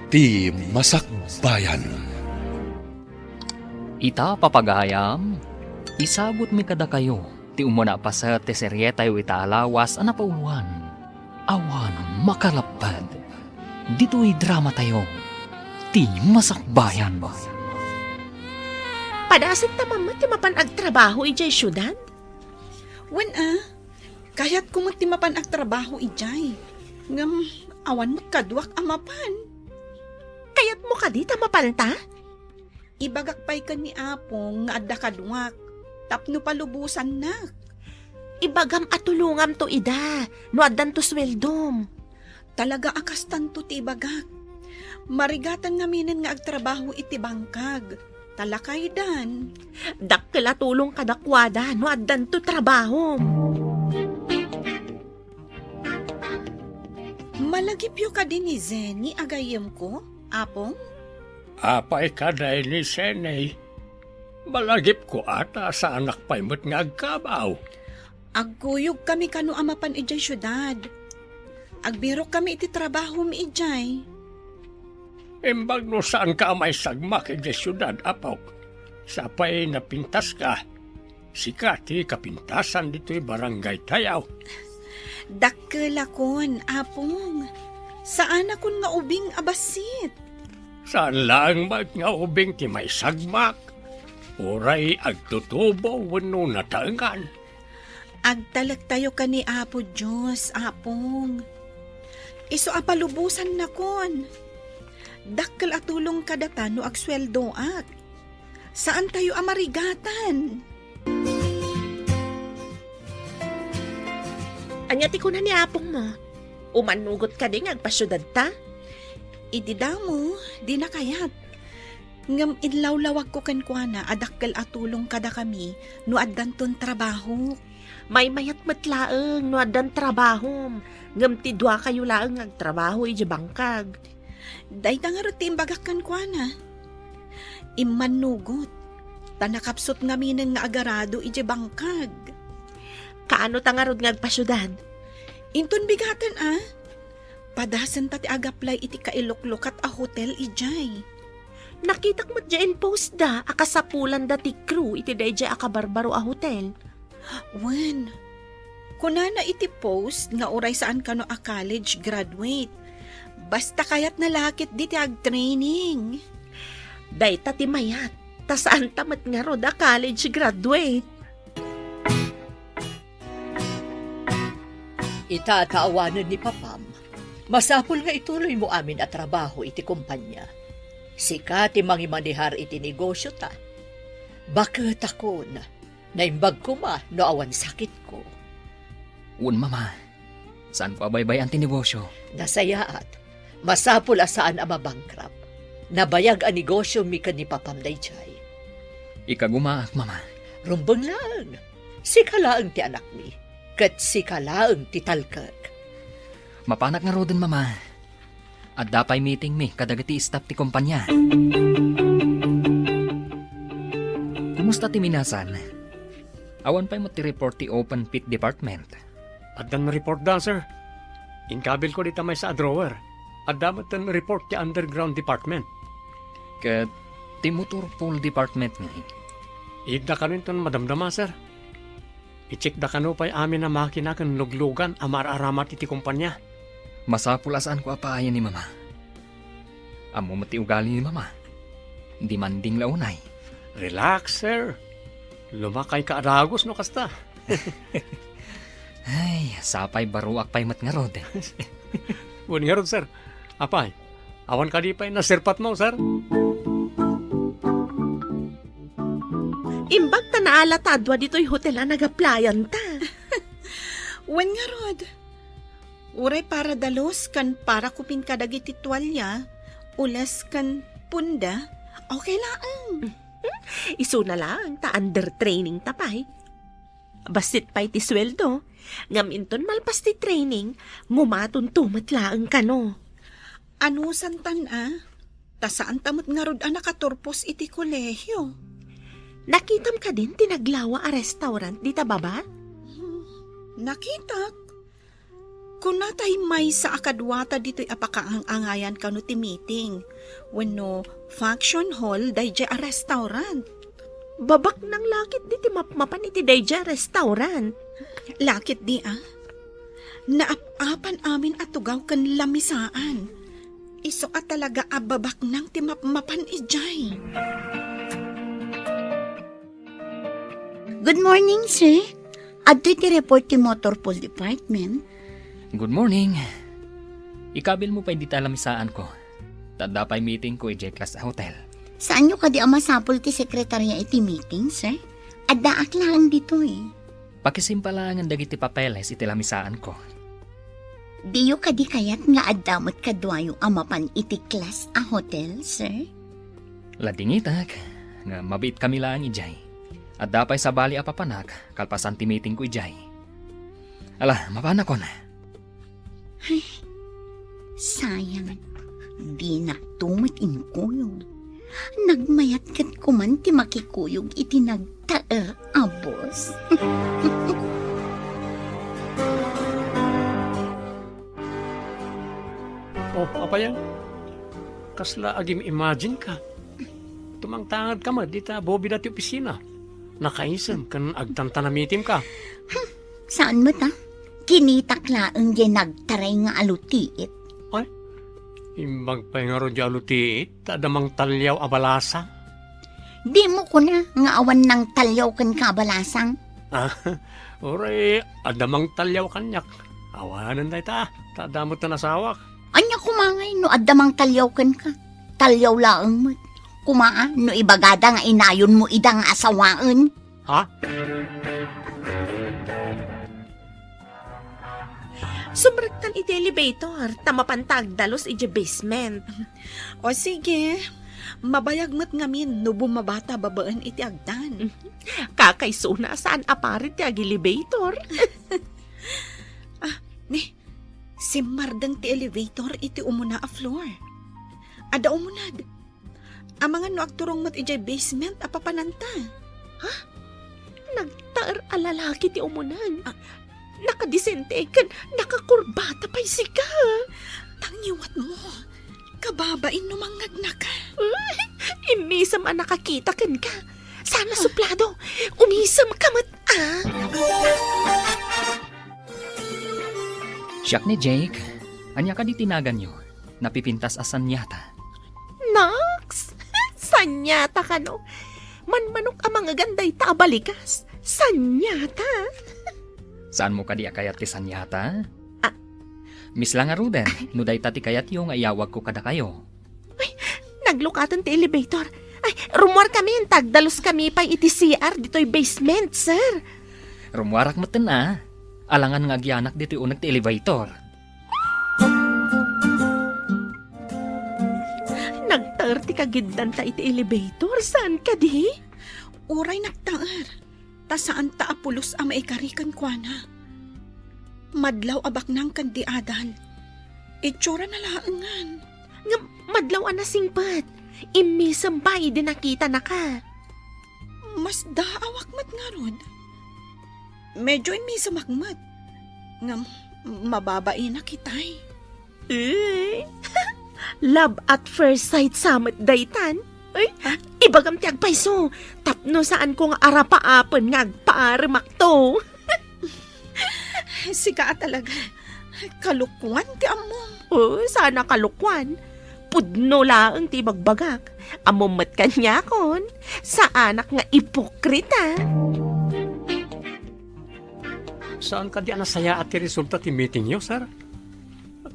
ti Masakbayan. Ita papagayam, isagot mi kada kayo, ti umuna pa sa teserye tayo italawas anapauwan. Awan makalapad. Dito'y drama tayo, ti Masakbayan. Padasit ta mama ti mapan agtrabaho ijay syudad? Wan kayat ko magtimapan ag trabaho ijay. Ngam, awan mo kadwak amapan. Kayat mo ka di ta mapalta? Ibagakpay ka ni Apong nga adda kadwak. Tapno palubusan na. Ibagam at tulungam to ida, no addan to sweldom. Talaga akas tanto ti ibagak. Marigatan naminin nga agtrabaho iti bangkag. Talakay dan. Dakkel tulong kadakwada, no addan to trabaho. Malagipyo ka din ni Zenny agayem ko, Apong? Apay ka dahil ni Senay. Malagip ko ata sa anak pa'y mo't nga agkabaw. Agkuyog kami kano amapan ijay syudad. Agbiro kami iti trabaho mi ijay. Imbag no saan ka may sagmak iti syudad, apaw. Sapay napintas ka. Sikati kapintasan dito'y barangay tayaw. Dakkel akon, Apong. Saan akon nga ubing abasit? Saan lang mag nga ubing ti may sagmak? Uray agtutubo wano natangan. Agtalag tayo ka ni Apo Diyos, Apong. Iso apalubusan na kon. Dakkel atulong kadata no agsweldo ak. Saan tayo amarigatan? Anyati ko na ni apong mo. Umanugot ka din agpasyudad ta? Idida mo, di na kayat. Ngam inlawlawag ko kankwana adakkel atulong kada kami no addanton trabaho. May mayat matlaeng no addan trabaho. Ngam tidwa kayo laeng agtrabaho iji bangkag. Day nga rutin bagak kankwana. Imanugot. Tanakapsot nga minen nga agarado iji bangkag. Kaano tangarod nga agpasyudad? Inton bigatan Padasan tati agaplay iti kailoklokat a hotel ijay. Nakitak mo dyan post da, akasapulan da ti crew iti dayjay akabarbaro a hotel. Wen, kunana iti post nga uray saan kano a college graduate. Basta kayat nalakit di ti ag-training. Day ta ti mayat, ta saan tamat nga ro da college graduate. Itataawanan ni Papam. Masapul nga ituloy mo amin at trabaho iti kumpanya. Sika ti mangimanihar iti negosyo ta. Bakit ako na imbag ko no awan sakit ko. Un mama, saan ko abaybay ang tinegosyo? Nasayaat, masapul asaan ang mabangkrap. Nabayag ang negosyo mi ka ni Papam dayjay. Ikagumaak mama. Rumbang lang. Sika laang ti anak mi. Kat sika laang ti talkag. Mapanak nga rodin mama. At dapay meeting mi kadagati staff ti kumpanya. Kumusta ti minasan? Awan pa'y mo ti report ti open pit department. At dan report da, sir. Inkabil ko dita may sa drawer. At damat dan report ti underground department. Kat ti motor pool department nga. Igda ka rin ton madamdama, sir. I-check da kano pa'y amin na makina kan luglugan amar-aramat iti kumpanya. Masapul asaan ko apaayan ni mama. Amo mati ugali ni mama. Hindi manding launay. Relax, sir. Lumakay ka aragos no kasta. Ay, sapay baruak pa'y matngarod. Buni nga ron, sir. Apay, awan ka di pa'y nasirpat mo, sir. Imbag ta naalatadwa dito'y hotel na nagaplayan ta. Wen nga rod. Uray para dalos kan para kupin kadagiti tuwalya. Ulas kan punda. Okay lang. Iso na lang, ta under training tapay. Basit pa'y ti sweldo. Ngaminton malpas ti training, ngumatun tumatlaang kano. Ano santan Ta saan tamot nga rod nakaturpos iti kolehyo. Nakitam ka din tinaglawa a restaurant di ta baba? Nakitak. Kung natay may sa akadwata dito'y apakaang-angayan ka no ti meeting. Wenno function hall dayjay a restaurant. Babak ng lakit di ti mapmapan iti dayja restaurant. Lakit di Naapapan amin at tugaw kan lamisaan. Iso at talaga ababak ng ti mapmapan ijay. Good morning, sir. Adto ti report ti Motor Pool Department. Good morning. Ikabil mo pa hindi talamisaan ko. Tanda pa'y meeting ko i-J-Class Hotel. Saan nyo kadi amasapol ti sekretarya iti meeting, sir? Addaak lang dito Pakisimpalangan dagiti papeles iti lamisaan ko. Diyo kadi kayat nga addamot kadwayo amapan iti class a hotel, sir? Ladingitak, nga mabit kami lang ijay. At dapay sa bali apapanak, kalpasan ti meeting ko ijay. Ala, mapana ko na. Sayang, di naktumot inkuyog. Nagmayat kat kuman ti makikuyog iti nagtaer abos. Oh, apa yan? Kasla agim imagine ka. Tumangtangad ka ma, dita bobi dati opisina. Nakaisam kan agtantanamitim ka. Saan mo ta? Kinitak laang nagtaray nga alutiit. Ay, imbang pa nga ron di alutiit, tadamang talyaw abalasa. Di mo ko na nga awan ng talyaw kan kabalasang. Ah, oray, adamang talyaw kanyak. Awanan na ita, tadamot na nasawak. Anya kumangay no addamang talyaw kan ka. Talyaw laang mo. Kumaa no ibagada nga inayon mo idang asawaan. Ha? Sumrag kan iti elevator, tamapantag dalos iti basement. O sige, mabayag mo't ngamin no bumabata babaan iti agdan. Kakaysuna saan aparit ti ag elevator. Si Mardang ti elevator iti umuna a floor. Ada umunad. Ang mga no agturong mo't iti basement apapananta. Nagtaer alalaki ti umunan. Nakadisente kan, nakakurbata pa'y sika. Tangiwat mo. Kababain no mangag na ka. Imisam ang nakakita kan ka. Sana suplado. Umisam ka mat Siyak ni Jake, anya ka di tinagan nyo, napipintas asan yata. Nox! Sanyata ka no. Manmanok ang mga ganday tabalikas. Sanyata. Saan mo ka di akayat ti sanyata? Ah. Miss lang nga Ruden, no day tati kayat yung ayawag ko kada kayo. Naglukatan ti elevator. Ay, rumor kami, tagdalos kami pa iti CR dito'y basement, sir. Rumwarak mo alangan nga agyanak dito unag ti elevator. Nagtaer ti kagindan ta iti elevator. Saan ka di? Uray nagtaar. Ta saan ta apulos a maikarikan kwa na. Madlaw abak ng kandiadan. Itsura na laangan. Nga madlaw na singpat. Imisam ba din nakita na ka? Mas daawak mat nga rod. Medyo imisam akmat. Nga mababain na kitay. Love at first sight samat daytan. Ay, ibagam ti agpayso. Tapno saan ko nga arapaapan nga agpaarimak to. Sika talaga. Kalukwan ti amom. Oh, sana kalukwan. Pudno laang ti bagbagak. Amumat kanya kon. Sa anak nga ipokrita. Saan ka di anasaya at ti resulta ti meeting nyo, sir?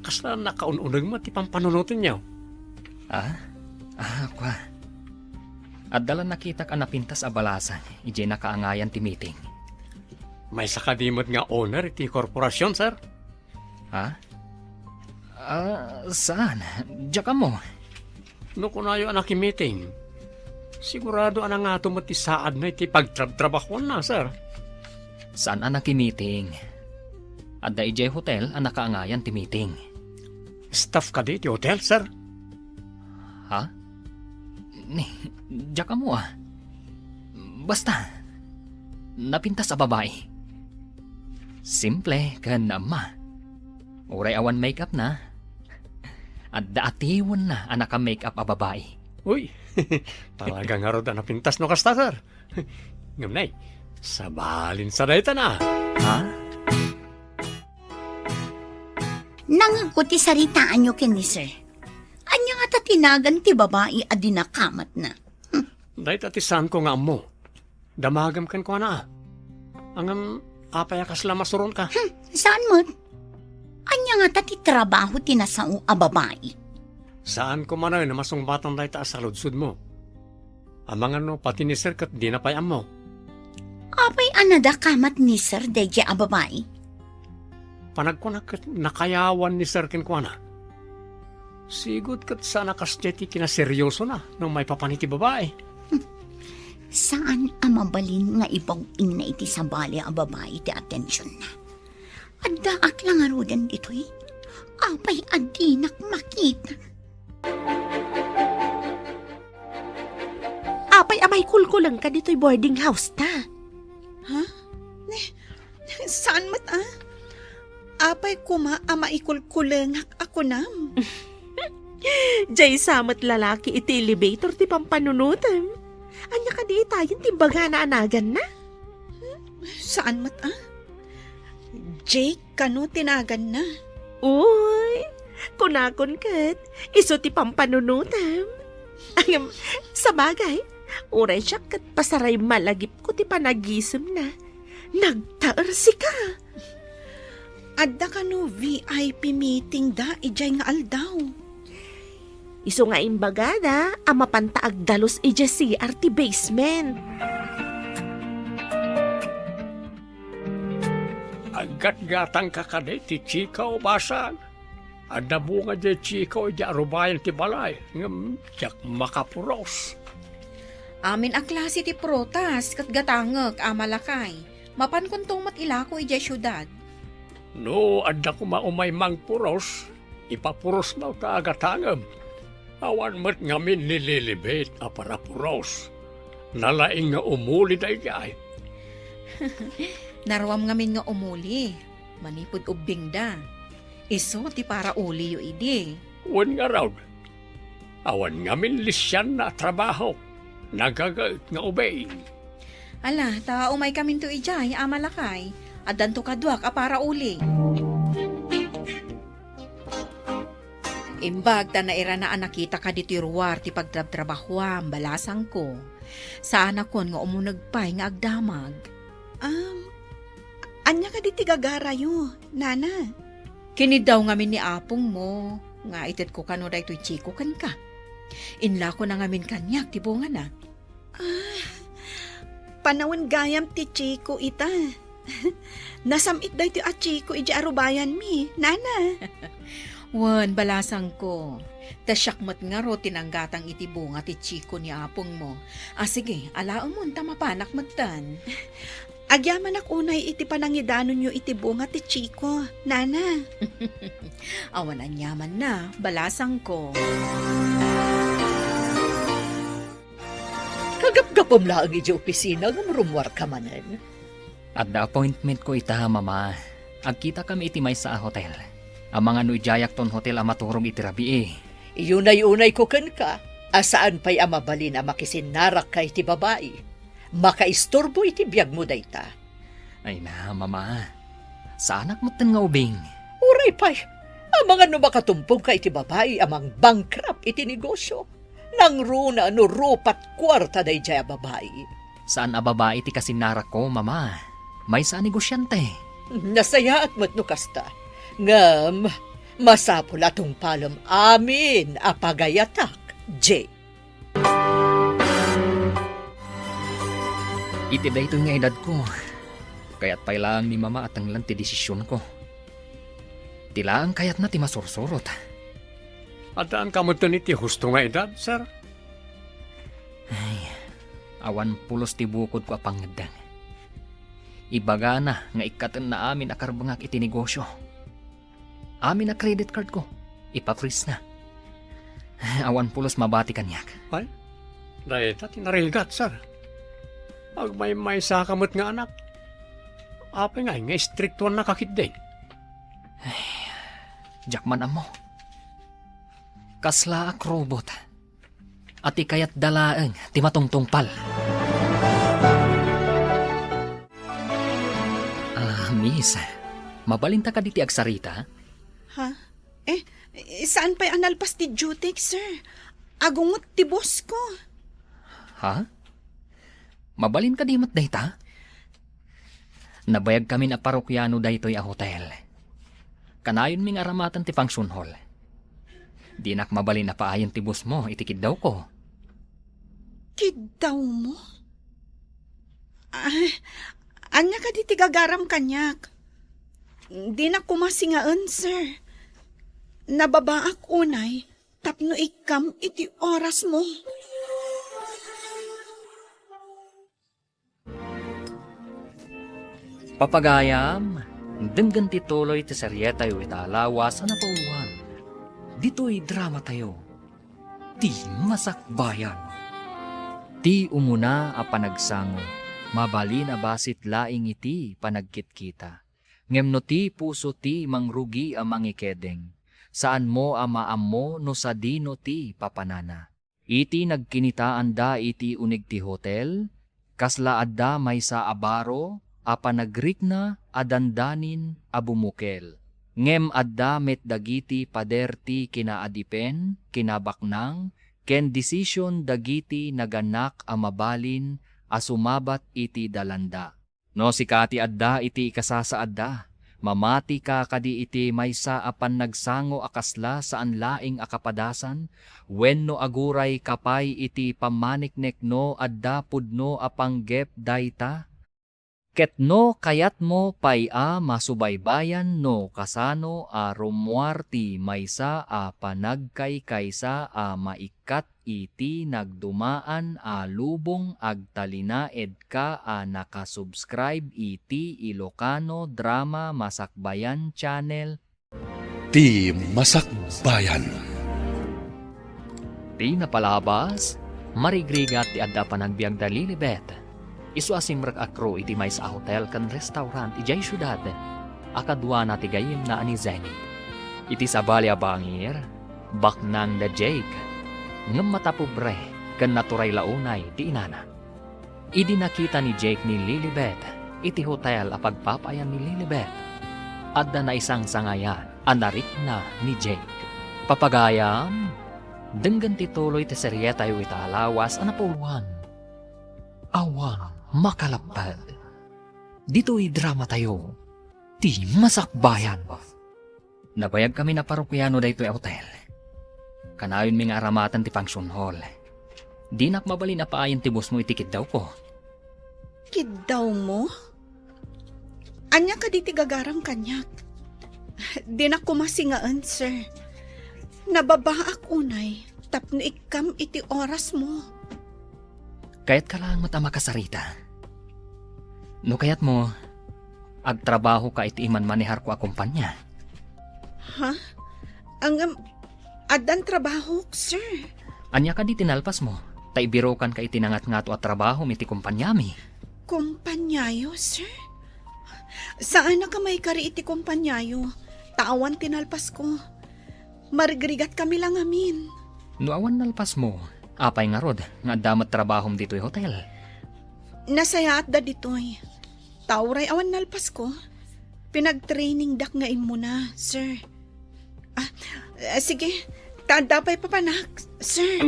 Kasla nakaununag mo ti pampanunutin nyo. Kwa. At dala nakita ka napintas a balasan, ije nakaangayan ti meeting. May sakadimot nga owner iti korporasyon, sir. Saan? Diyan ka mo. No kunayo anak meeting. Sigurado anang nga tumati saad na iti pagtrabaho na, sir. Saan anak meeting? At da ije hotel ang nakaangayan ti meeting. Staff ka di iti hotel, sir. Diyan ka mo Basta, napintas sa babae. Simple ka na ma. Uray awan makeup na. At daatiwan na anak ka makeup a babae. Uy, talaga nga ro na pintas no kasta, sir. Ngamnay, sabalin sa dayta na. Ha? Nangaguti saritaan nyo ken ni sir. Anya nga ta tinagan ti babae a dinakamat na. Dayta tisan ko nga mo. Damagam kan ko na. Angam apaya kasla masuron ka. Saan mo? Anya nga ta ti trabaho tinasao a babae. Saan ko man na masungbatang dayta sa ludsud mo? Amang ano, pati ni sir kat di na payam mo. Apay anada kamat ni sir deje a babae. Panagkunak nakayawan ni sir kin ko na. Sigud kat sana kasjeti kinaseryoso na nung may papaniti babae. Saan ang mabalin nga ibaw ing na iti sabali a babae ti atensyon na. Addaak lang arudan dito'y. Apay adinak makita. Apay amay kulkulang ka dito'y boarding house ta. Saan mat Apay kuma ama ikulkulengak ako nam. Jay samat lalaki iti elevator ti pampanunutan. Anya ka di itayin ti baga na anagan na. Saan mat Jake, kano tinagan na? Uy, kunakon kat, iso ti pampanunutan. Ang sa bagay, uray siya kat pasaray malagip ko ti panagisem na. Nagtaar si ka. Adda kano VIP meeting da, ijay nga aldaw. Iso nga imbagada, ama pantaag dalos ija CRT basement. Aggat-gatang kakade ti chika o basag. Adda bunga di chika o di arubayan ti balay. Ngam, tiyak makapuros. Amin ang klase ti protas, kat gatangag, amalakay. Mapan kuntong matilako ijay syudad. No, adda ko maumay mang puros. Ipapuros na ta agatangam. Awan mat ngamin nililibet a para puros. Nalaing nga umuli da ijay. Narawam ngamin nga umuli. Manipod ubing da. Iso ti para uli yo idi. Wan nga raw. Awan ngamin lisyan na trabaho. Nagagait nga ubay. Ala, ta umay kamin to ijay, amalakay. Adan to kadwak a para uli. Imbag ta naira na nakita ka dito ruwar ti pagtrabtrabahwam, balasang ko. Saan akon nga umunagpay nga agdamag. Anya ka di tigagara yo, nana. Kinidaw ngamin ni apong mo, nga itit ko kano da ito'y chiko kan ka. Inla ko na ngamin kanyak, tibunga na. Panawin gayam ti chiko ita. Nasamit da ito at chiko iji arubayan mi, nana. Wan, balasang ko. Tasyakmat nga ro tinanggatang itibunga ti chiko ni apong mo. Sige, alaang mo, tamapanak magtan. Agyaman ak unay iti panangidanon nyo iti bunga ti chiko, nana. Awan anyaman na, balasang ko. Kagap-gapom lang iti opisina ng rumwar ka manen. At the appointment ko ita, mama. Agkita kami iti may sa hotel. Ang mga nuijayak ton hotel ang maturong iti rabi eh. Iyunay-unay ko kan ka. Asaan pa'y amabalin ang makisinarak ka iti babae. Makaistorbo iti biyag mo dayta. Ay na, mama. Sa anak mo nga ubing. Uray pa'y, ang mga numakatumpong ka iti babae amang bankrupt iti negosyo. Nang runa no rupat kwarta day jaya babae. Saan a babae ti kasinarak ko, mama? May sa negosyante. Nasaya at matnukasta. Ngam, masapul atong palam amin apagayatak, Jay. Iti da ito nga edad ko. Kaya't pailang ni mama at ang lang ti desisyon ko. Tilaan kayat na ti masursurot. Adaan ka mo iti husto nga edad, sir? Ay, awan pulos ti bukod ko apangedang. Ibaga na nga ikatan na amin akarbangak iti negosyo. Amin na credit card ko. Ipa-freeze na. Awan pulos mabati kanyak. Ay, dahil tati narigat, sir. Agmay-may sa kamot nga anak. Apay nga strictuan na kakit din. Jakman amo. Kasla ak robot. At ikayat dalaeng ti matungtungpal. Miss, mabalinta ka di ti agsarita? Ha? Saan pa'y analpas ti Jutek, sir? Agungot ti boss ko. Ha? Mabalin ka di mat dayta? Nabayag kami na parokyano daytoy a hotel. Kanayon ming aramatan ti function hall. Di nak mabalin na paayon ti boss mo, itikid daw ko. Kidaw mo? Anya ka di tigagaram kanyak. Di na kumasingaan, sir. Nababaak unay, tapno ikam iti oras mo. Papagayam, denggan ti tuloy ti seryeta yu italawas na pauwan. Dito'y drama tayo. Ti masakbayan. Ti umuna a panagsango. Mabalin a basit laing iti panagkitkita. Ngem no ti puso ti mangrugi a mangikedeng. Saan mo a maammo no sa dino ti papanana. Iti nagkinitaan da iti unig ti hotel. Kasla adda may sa abaro. A panagrikna a dandanin a bumukel. Ngem adda met dagiti paderti kinaadipen, kinabaknang, ken desisyon dagiti naganak a mabalin a sumabat iti dalanda. No sikati adda iti ikasasa adda, mamati ka kadi iti maysa apan nagsango akasla saan laing akapadasan, wenno aguray kapay iti pamaniknek no adda pudno apanggep dayta. Ket no kayat mo pay a masubaybayan no kasano a rumuarti maysa a panagkaykaysa a maikat iti nagdumaan a lubong agtalinaed ka a nakasubscribe iti Ilocano Drama Masakbayan Channel. Ti Masakbayan. Ti napalabas, marigrigat ti adda panagbiag da Lilibet. Isu asimrek akro iti may sa hotel kan restaurant ijay syudad. Akadwa na ti gayem na ani Zenny. Iti sabali a bangir, baknang da Jake. Ngem mata pobre, kan naturay launay ti inana. Idi nakita ni Jake ni Lilibet, iti hotel a pagpapayan ni Lilibet. Adda na isang sangayan, anarik na ni Jake. Papagayam, denggan ti tuloy ti seryeta yu italawas anapuluan. Awan makalapad. Dito'y drama tayo. Ti masakbayan. Nabayag kami na parokyano daytoy hotel. Kanayon mi nga aramatan ti function hall. Di nak mabalin na paayon ti boss mo itikid daw ko. Kidaw mo? Anya ka di tigagaram kanyak. Di na kumasingaan, sir. Nababaak unay, tapno ikam iti oras mo. Kayat ka lang matama kasarita. No kayat mo, agtrabaho ka iti iman manihar ko a kumpanya. Ha? Adan trabaho, sir. Anya ka di tinalpas mo, taibirokan ka itinangat-ngato at trabaho iti kumpanyami. Kumpanyayo, sir? Saan na ka may kari iti kumpanyayo? Tawan tinalpas ko. Marigrigat kami lang amin. No awan nalpas mo, apay nga rod, nga damat trabahom dito'y hotel. Nasaya at da dito'y. Tauray awan nalpas ko. Pinag-training dak nga imo na, sir. Sige, tadapay papanak, sir.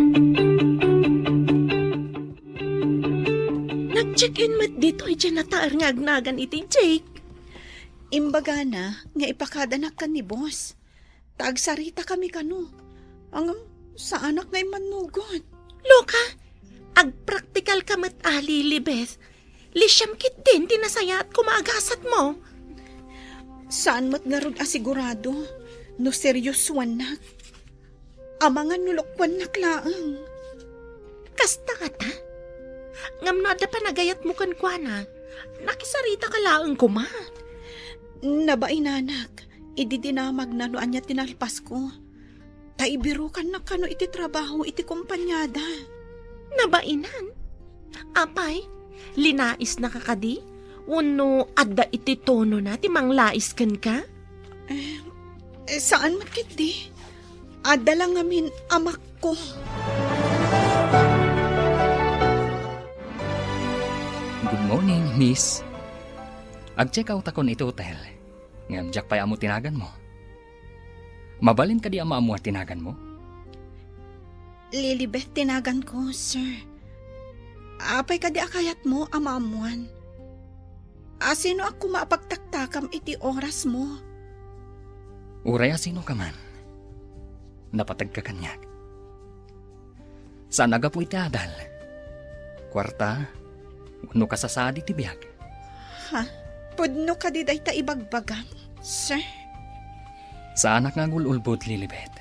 Nag-check-in mat dito'y dyan na taar nga agnagan iti Jake. Imbaga na, nga ipakadanak ka ni boss. Tagsarita kami kano. Sa anak na imanugot. Loka, agpraktikal ka mat Lilibet. Lisyam kit din, tinasaya at kumaagasat mo. Saan mat nga rod asigurado? No seryoswan nak. Amangan nulokwan naklaang. Kasta ka ta? Ngam na da pa nagayat mo kan kwa na. Nakisarita ka laang kuma. Nabainanak, ididinamag na no anya tinalpas ko. Taibirukan na kano iti trabaho iti kumpanyada. Nabainan? Apay, linais na kakadi? Uno, adda iti tono na, timang lais kan ka? Saan makit di? Adala ngamin amak ko. Good morning, miss. Ag-check out akon ito hotel. Ngam jak pa'y amo tinagan mo. Mabalin ka di ama amo tinagan mo? Lilibet tinagan ko, sir. Apay ka di akayat mo, amamuan. Sino ako maapagtaktakam iti oras mo? Uraya sino ka man. Napatag ka kanyag. Saan naga po iti adal? Kwarta, uno ka sasadi ti biyag. Ha? Pudno ka di day ta ibagbagan, sir? Saan nga gululbod, Lilibet?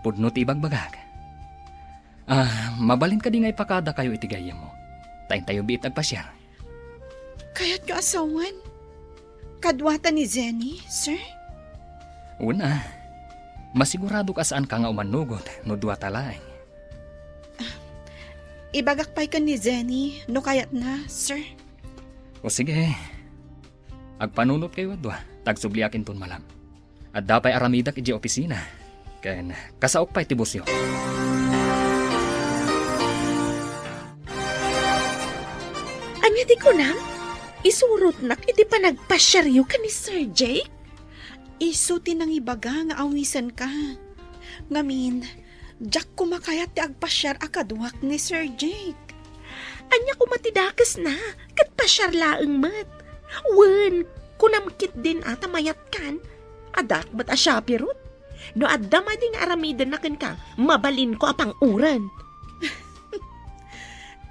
Pudno ti ibagbagag. Mabalin ka di nga ipakada kayo iti gaya mo. Tayin tayo biit agpasyar. Kaya't yung asawan? Kadwata ni Zenny, sir? Una, masigurado ka saan ka nga umanugot no duwa talaeng. Ibagakpay ka ni Zenny, no kayat na, sir? O sige, agpanunot kayo adwa, tagsubliakin ton malam. At dapay aramidak iji opisina. Ken kasaok pa iti busyo. Anya di ko na? Isurot nak, iti pa nagpasyaryo ka ni Sir Jake? Isuti nang ibaga nga awisan ka. Ngamin, jak kumakayat ti agpasyar akadwak ni Sir Jake. Anya ko matidakas na, kat pasyar laeng mat. Wen, kunamkit din ata mayat kan. Adak ba't asyapirot? No adda mading aramidan na kan ka, mabalin ko apang uran.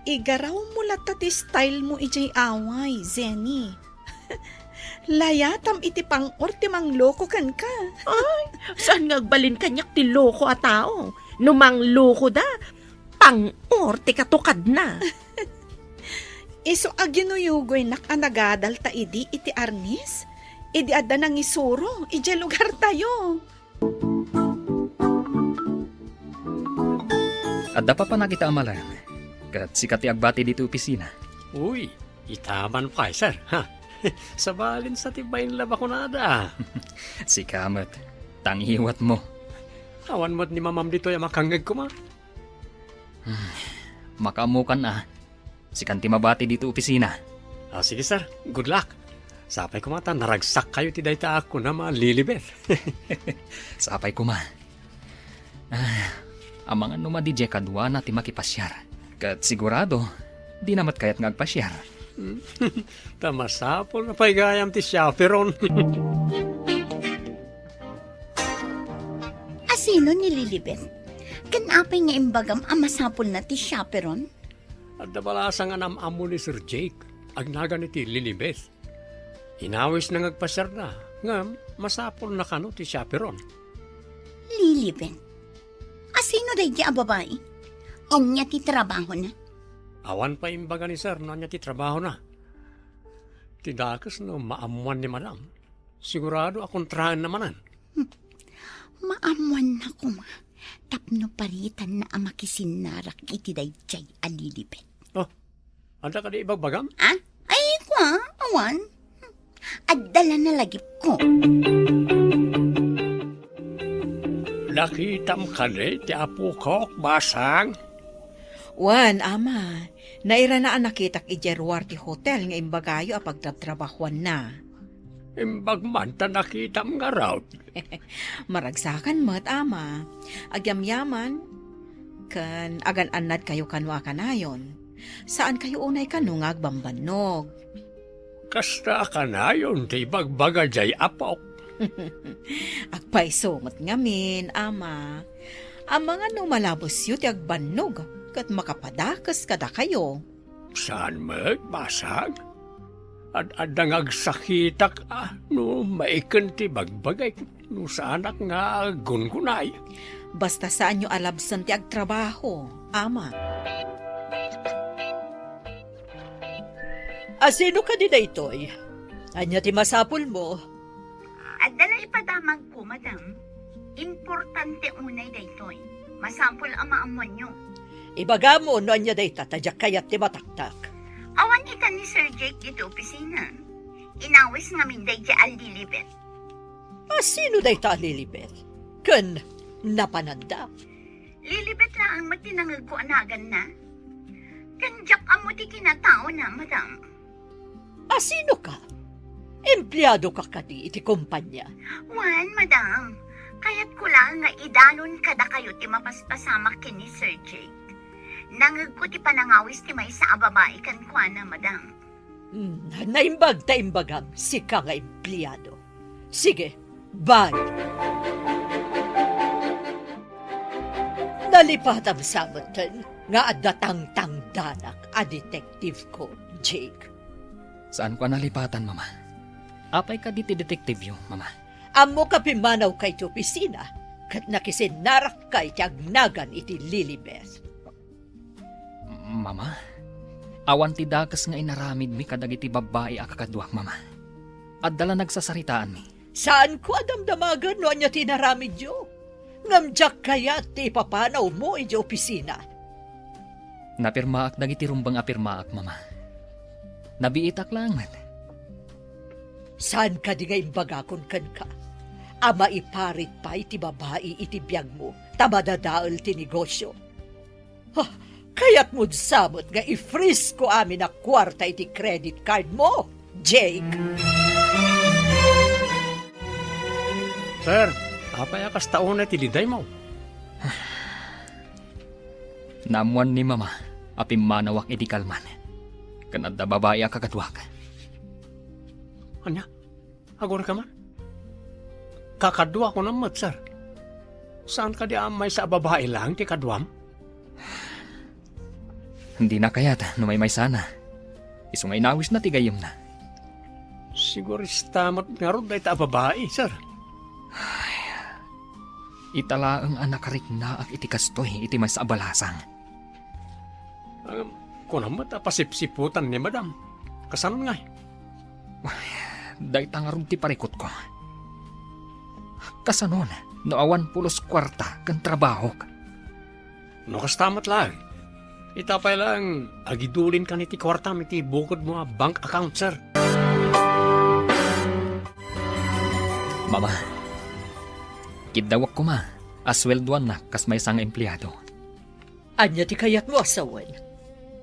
Igaraw mo lata ti style mo ijay away, Zenny. Layatam iti pang orti mang loko kan ka. Saan ngagbalin kanyak ti loko a tao? Numang loko da, pang orti katukad na. Iso aginuyugoy nak anagadal ta idi iti arnis. Idi adda nang isuro, ije lugar tayo. Adda pa nakita amalan. Kat sikat ti agbati dito opisina. Uy, itaman pa, sir. Ha? Sabalin sa tibayin laba ko nada. Si Kamat, tanghiwat mo. Awan mo't ni mamam dito yung makangag ko ma. Makamukan na. Sikan ti mabati dito opisina. Sige, sir. Good luck. Sapay ko mata, naragsak kayo ti dayta ako na Lilibet. Sapay ko ma. Amang ano madidye kadwa na ti makipasyar. Kat sigurado, di namat kayat ngagpasyar. Tamasapol na paigayam ti chaperon. Asino ni Lilibet? Kanapay nga imbagam amasapol na ti chaperon? At nabalasa nga namamo ni Sir Jake, agnaga ni ti Lilibet. Inawis na ngagpasyar na, nga masapol na kano ti chaperon. Lilibet? Asino day di ababae? Anya ti trabaho na? Awan pa imbaga ni sir, no niya ti trabaho na. Tidakas no maamuan ni madam. Sigurado akong trahan namanan. Maamuan na ko ma. Tapno paritan na amakisinarak iti dayjay alilibet. Anda ka di ibagbagam? Ay kwa, awan. Adala na lagip ko. Nakitam ka ti apo ko, basang. Wan, ama. Naira na nakitak ijerwar ti hotel nga imbagayo a pagtatrabahuan na. Imbagman ta nakitam nga raw. Maragsakan mo't, ama. Agyamyaman, kan agan-anad kayo kanwa kanayon. Saan kayo unay kanungag bambanog? Kasta ka na yun, ti bagbaga jay apok. Agpaisomot ngamin, ama. Ang mga numalabos yu ti agbanog, kat makapadakas kada kayo. Saan magbasag? At adang agsakitak no maikan ti bagbagay no sa anak nga gungunay. Basta saan nyo alabsan ti agtrabaho, ama. Sino ka din itoy? Anya ti masapul mo? Adala ipadamag ko, madam. Importante unay daytoy. Masampol ang maamuan nyo. Ibaga mo no anya day tatadyak kayat ti mataktak. Awan ita ni Sir Jake dito opisina. Inawis nga minday di alilibet. Asino day ta, Lilibet? Kun napananda. Lilibet lang ang matinangag ko anagan na. Kanjak amo di kinatao na, madam. Asino ka? Empleyado ka kadi iti kumpanya. Wan, madam. Kaya't ko lang nga idanon kada kayo ti mapaspasama kini Sir Jake. Nangag ko ti panangawis ti may sa babae kan kwa na, madam. Naimbag ta imbagam, si ka nga empleyado. Sige, bye. Nalipatam samantan nga adatang danak a detective ko, Jake. Saan ko nalipatan, mama? Apay ka diti detective yung, mama. Amo ka pimanaw kay ti opisina, kat nakisinarak kay ti agnagan iti Lilibet. Mama, awan ti dakas nga inaramid mi kadag iti babae a kakadwak, mama. At dala nagsasaritaan mi. Saan ko adamdamagan no anya tinaramid yo? Ngamjak kaya ti papanaw mo iti opisina. Napirmaak dagiti rumbang apirmaak, mama. Nabiitak lang man. Saan ka di nga imbagakon kan ka? Ama iparit pa iti babae iti biyag mo, tamadadaol ti negosyo. Kaya't mo'd samot nga i-freeze ko amin na kwarta iti credit card mo, Jake. Sir, apay akas taon na tiliday mo. Namuan ni mama, apim manawak iti kalman. Kanada babae a kakadwak. Anya, agor ka man? Kakadwa ko naman, sir. Saan ka di amay sa babae lang, ti kadwam? Hindi na kayata, numay sana. Isungay nawis na tigayom na. Siguro istamat nga ron dahi ta babae, sir. Itala ang anakarik na ak iti kastoy iti may sa abalasang. Kung naman pasipsiputan ni madam. Kasanon nga? Dahi tangarong ti parikot ko. Kasanon, no awan pulos kwarta kan trabaho. No kastamat lang. Itapay lang, agidulin ka niti kwarta iti bukod mo bank account, sir. Mama, kidawak ko ma, asweldoan na kas may sang empleyado. Anya ti kayat mo asawan?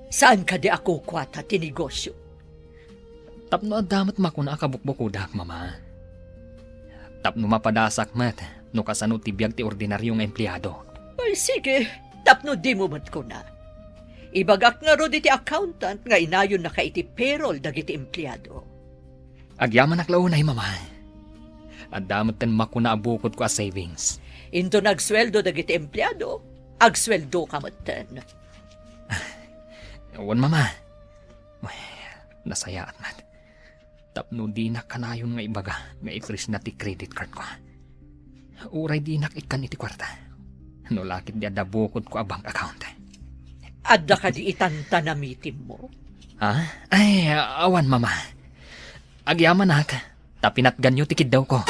Saan ka di ako kwata ti negosyo? Tapno adamat makuna akabukbukudak, mama. Tapno mapadasak mat, no kasano tibiyag ti ordinaryong empleyado. Ay sige, tapno di mo mat ko na. Ibagak nga ro iti accountant nga inayon na ka iti payroll dagiti empleyado. Agyaman aklaunay, mama. Adamat ten makuna abukod ko a savings. Into nagsweldo dagiti empleyado, agsweldo ka maten. Ewan, mama. Nasayaan man. Tapno di na kanayon nga ibaga nga i-freeze na ti credit card ko. Uray di nakikan iti kwarta. No lakit di adabukod ko a bank account. Adda ka di itantanamitin mo? Ha? Ay, awan, mama. Agyaman nak. Tapinat ganyo tikid daw ko.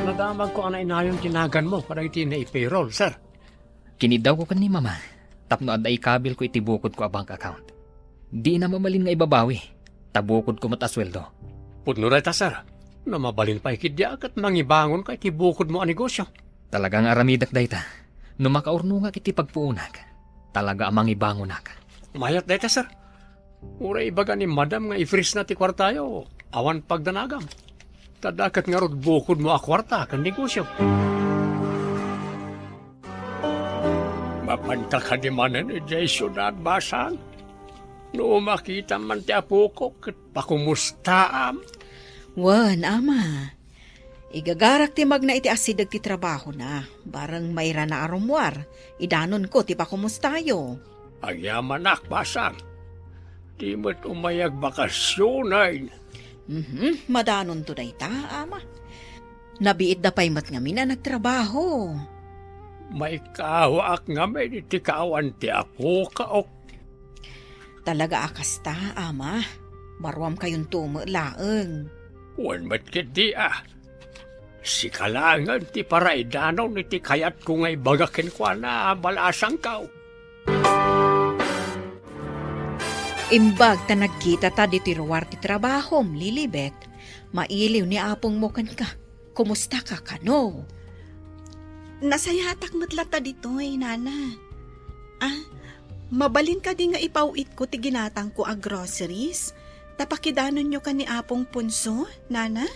Nadamag ko ana inayon tinagan mo para iti na i-payroll, sir. Kinidaw ko ni mama. Tapno adda ikabil ko itibukod ko a bank account. Di na mamalin nga ibabawi. Tabukod ko matasweldo. Pudno ray ta, sir. Na mabalin pa ikidya at mangibangon ka itibukod mo ang negosyo. Talagang aramidak dayta. No makaurno nga kiti pagpuunak. Talaga amang ibangonak. Mayat deta, sir. Uray ibaga ni madam nga i-freeze na ti kwartayo. Awan pagdanagam. Tadakat nga rod bukod mo a kwarta kan negosyo. Mapanta ka di manan ni Jay Syudad Basang. No makita man ti apo ko kat pakumustaam. Wan, ama. Igagarak ti magna iti asidag ti trabaho na. Barang mayra na arumwar. Idanon ko ti pakumustayo. Agyamanak, Basang. Di mo't umayag bakasyonan. Madanon to day ta, ama. Nabiit da pa'y mat nga mina nagtrabaho. May kawaak nga may iti kawan ti apo kaok. Talaga akas ta, ama. Marwam kayong laeng. Wan mat kiti Si kalangan ti paraidanaw ni ti kayat ko ngay bagakin kwa na balasang kao. Imbag ta nagkita ta di tiruwar ti trabahom, Lilibet. Mailiw ni apong mo kan ka. Kumusta ka kano? Nasayatak matlata ditoy, nana. Mabalin ka di nga ipauit ko ti ginatang ko a groceries. Tapakidanon nyo ka ni Apong Punso, nana?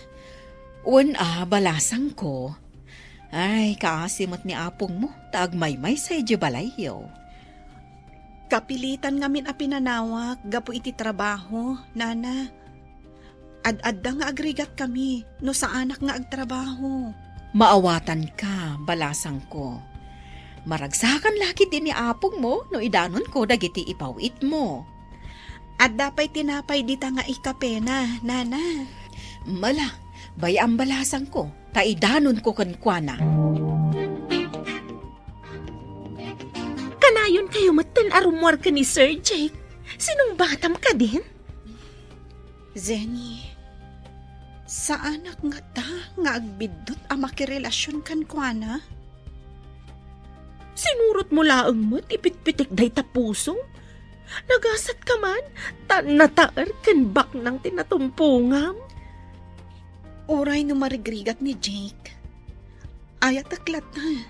Balasang ko. Ay, kaasimot ni apong mo. Taagmaymay sa idyo balayyo. Kapilitan ngamin a pinanawak, gapo iti trabaho, nana. Ad-adda nga agrigat kami, no sa anak nga agtrabaho. Maawatan ka, balasang ko. Maragsakan laki din ni apong mo no idanon ko dagiti ipawit mo. At dapay tinapay dita nga ikapena, nana. Mala, bayang balasang ko, taidanon ko kankwana. Kanayon kayo matan arumwar ka ni Sir Jake. Sinong batam ka din? Zenny, sa anak nga ta nga agbidot a makirelasyon kan kuana? Sinurot mo laang mo, ipitpitik day tapuso. Nagasat ka man, nataar kan bak ng tinatumpungam. Oray no marigrigat ni Jake. Ayat aklat na.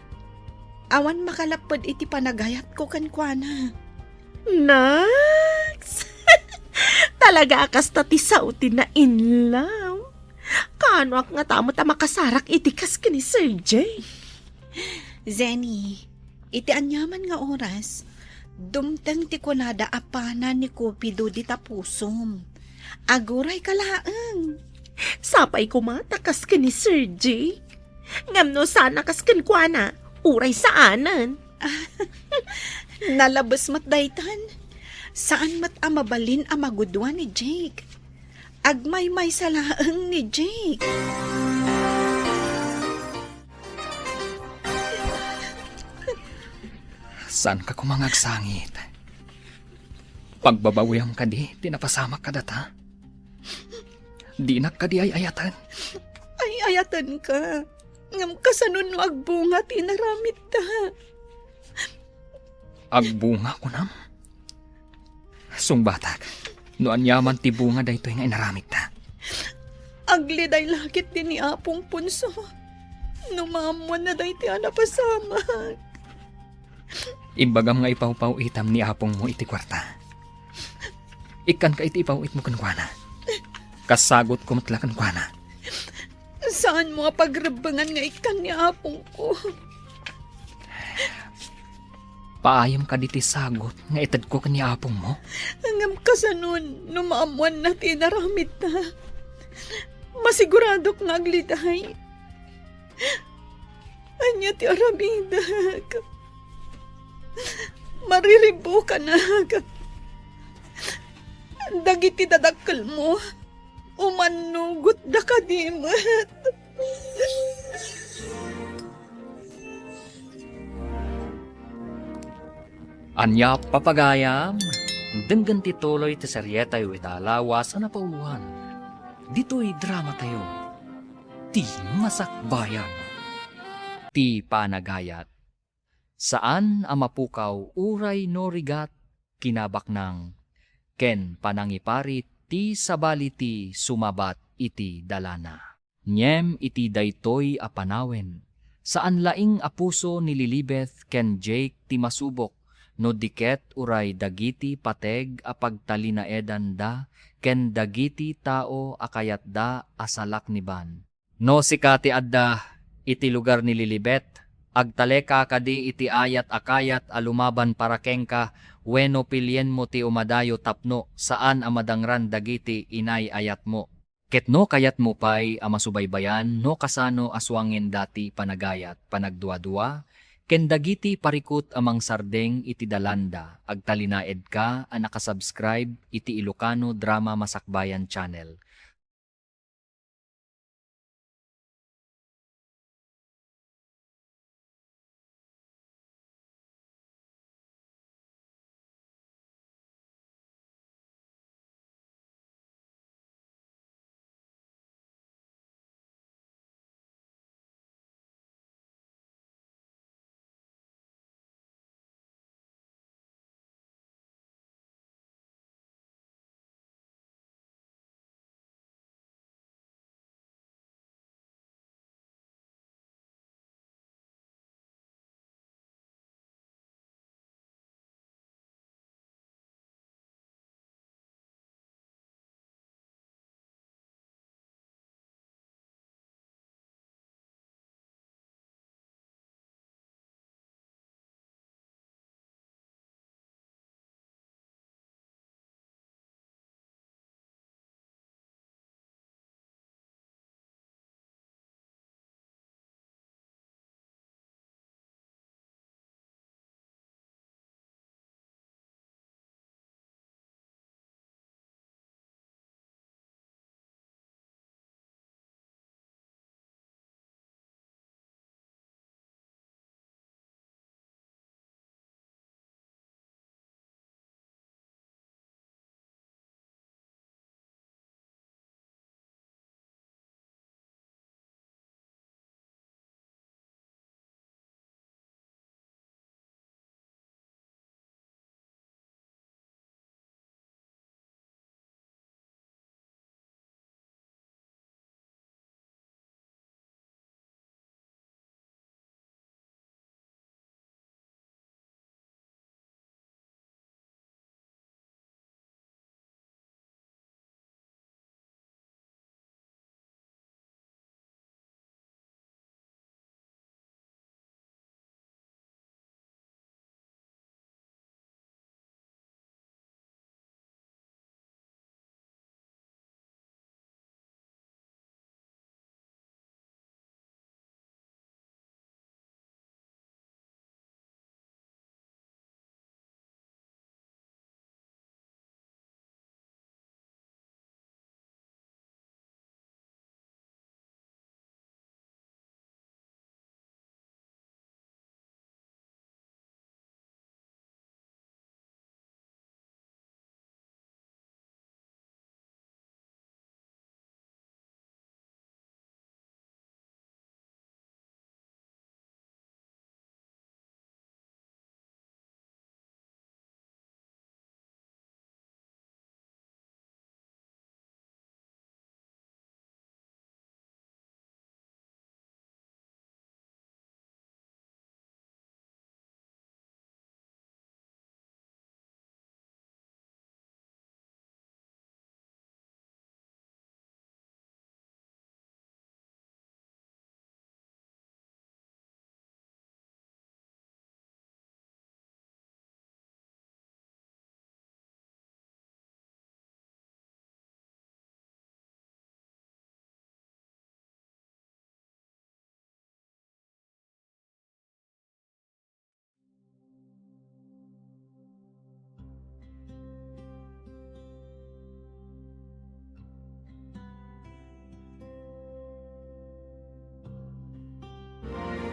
Awan makalapad iti panagayat ko kan kuana. Nax! Talaga akas tati sautin na inlaw. Kano ak nga tamo ta makasarak itikas ka ni Sir Jake? Zenny, iti anyaman nga oras, dumtang ti kunada apana ni Cupido di tapusom. Aguray kalaang. Sapay kumatakas ka ni Sir Jake. Ngamno sana kas kankwana, uray saanan. Nalabas mat daytan. Saan mat amabalin amagudwa ni Jake? Agmay-may salaang ni Jake. Saan ka kumangagsangit? Pagbabawiyang ka di, tinapasamak ka data. Di na ka di ay ayatan. Ay ayatan ka. Ngam kasanon no agbunga tinaramit ta. Agbunga ko nam. Sungbatak, no anyaman ti bunga daytoy nga inaramik ta. Agliday lakit din ni Apong Punso. Numamuan na day ti anapasamak. Imbagam nga ipaw-paw itam ni apong mo iti kwarta. Ikan ka iti ipawit mo kankwana. Kasagot ko matla kankwana. Saan mo pagrebangan nga ikan ni Apong ko? Paayam ka diti sagot nga itad ko kani apong mo. Hangam kasanon, numaamuan na tinaramit na. Masiguradok nga agliday. Anya ti aramidag. Mariribo ka na. Dagiti dadakkel mo. Umanugot da ka dimat. Anya papagayam, denggan ti tuloy ti seryeta yu italawas na pauluhan. Dito'y drama tayo. Ti masakbayan. Ti panagayat. Saan ang mapukaw uray no rigat kinabak ng ken panangipari ti sabali ti sumabat iti dalana. Nyem iti daytoy apanawen. Saan laing apuso nililibeth ken Jake ti masubok no diket uray dagiti pateg apagtalinaedan da ken dagiti tao akayat da asalak ni ban. No sikati adda iti lugar ni Lilibet, agtaleka kadi iti ayat akayat alumaban para kengka weno pilyen mo ti umadayo tapno saan amadangran dagiti inay ayat mo. Ketno kayat mo pay amasubaybayan no kasano aswangin dati panagayat panagdua-dua ken dagiti parikot amang sardeng iti dalanda agtalinaed ka a nakasubscribe iti Ilocano Drama Masakbayan Channel.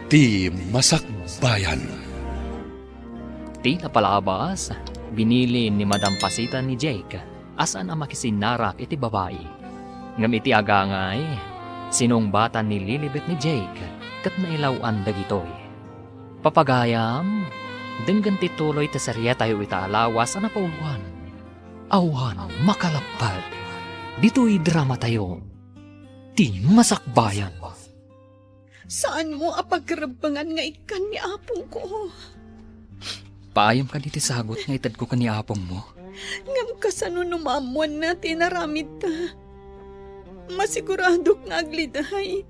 Ti Masakbayan. Ti napalabas, binili ni Madam Pasita ni Jake asan ang makisinarak iti babae. Ngam iti agangay, sinong bata ni Lilibet ni Jake kat nailawan dagitoy. Papagayam, denggan ti tuloy ti serye tayo italawas na pauluan. Awan makalapad. Dito'y drama tayo. Ti Masakbayan. Saan mo apagkarabangan nga ikan ni apong ko? Paayam ka diti sagot nga itad ko kaniapong mo. Ngam kasano numamuan na tinaramid ta. Masigurado nga aglidahay.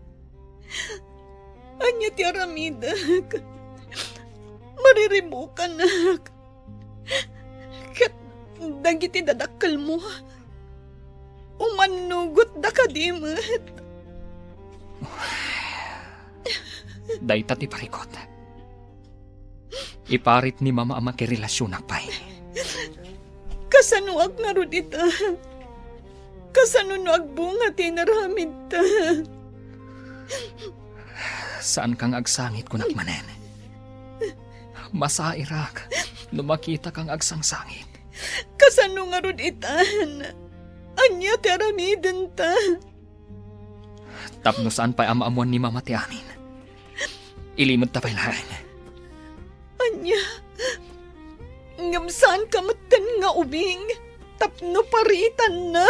Anya ti aramidak. Mariribukan na. Kat dagiti dadakal mo. Umanugot da ka dimat. Dayta ti parikot. Iparit ni mama ang makirelasyon pay. Kasano ag nga rudita. Kasano no agbunga tinaramid ta. Saan kang agsangit kunak manen? Masairak, no makita kang agsangsangit. Kasano nga ruditan. Anya tiaramidan ta. Tapno saan pa'y amaamuan ni mama ti amin. Ilimod ta pa'y lahan. Anya. Ngam saan kamatan nga ubing. Tapno paritan na.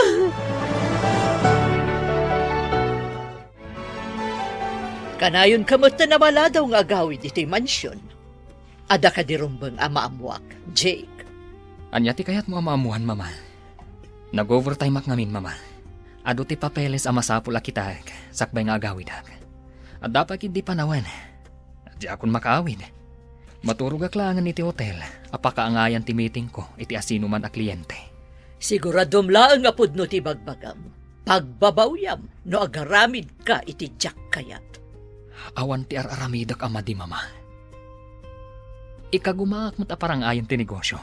Kanayon kamot na maladaw nga agawid iti mansyon. Ada ka dirumbang amaamuak, Jake. Anya ti kayat mo amaamuhan, mama. Nag-overtime ak ngamin, mama. Ado ti papeles amasapul akitak, sakbay nga agawid ak. At dapat hindi panawan. At di akon makaawid. Maturog ak langan iti hotel, apakaangayan ti meeting ko, iti asino man a kliyente. Siguradom laang apod no ti bagbagam. Pagbabawyam no agaramid ka iti Jack kayat. Awan ti araramidak ama di mama. Ikagumaak mo't aparang ayon ti negosyo.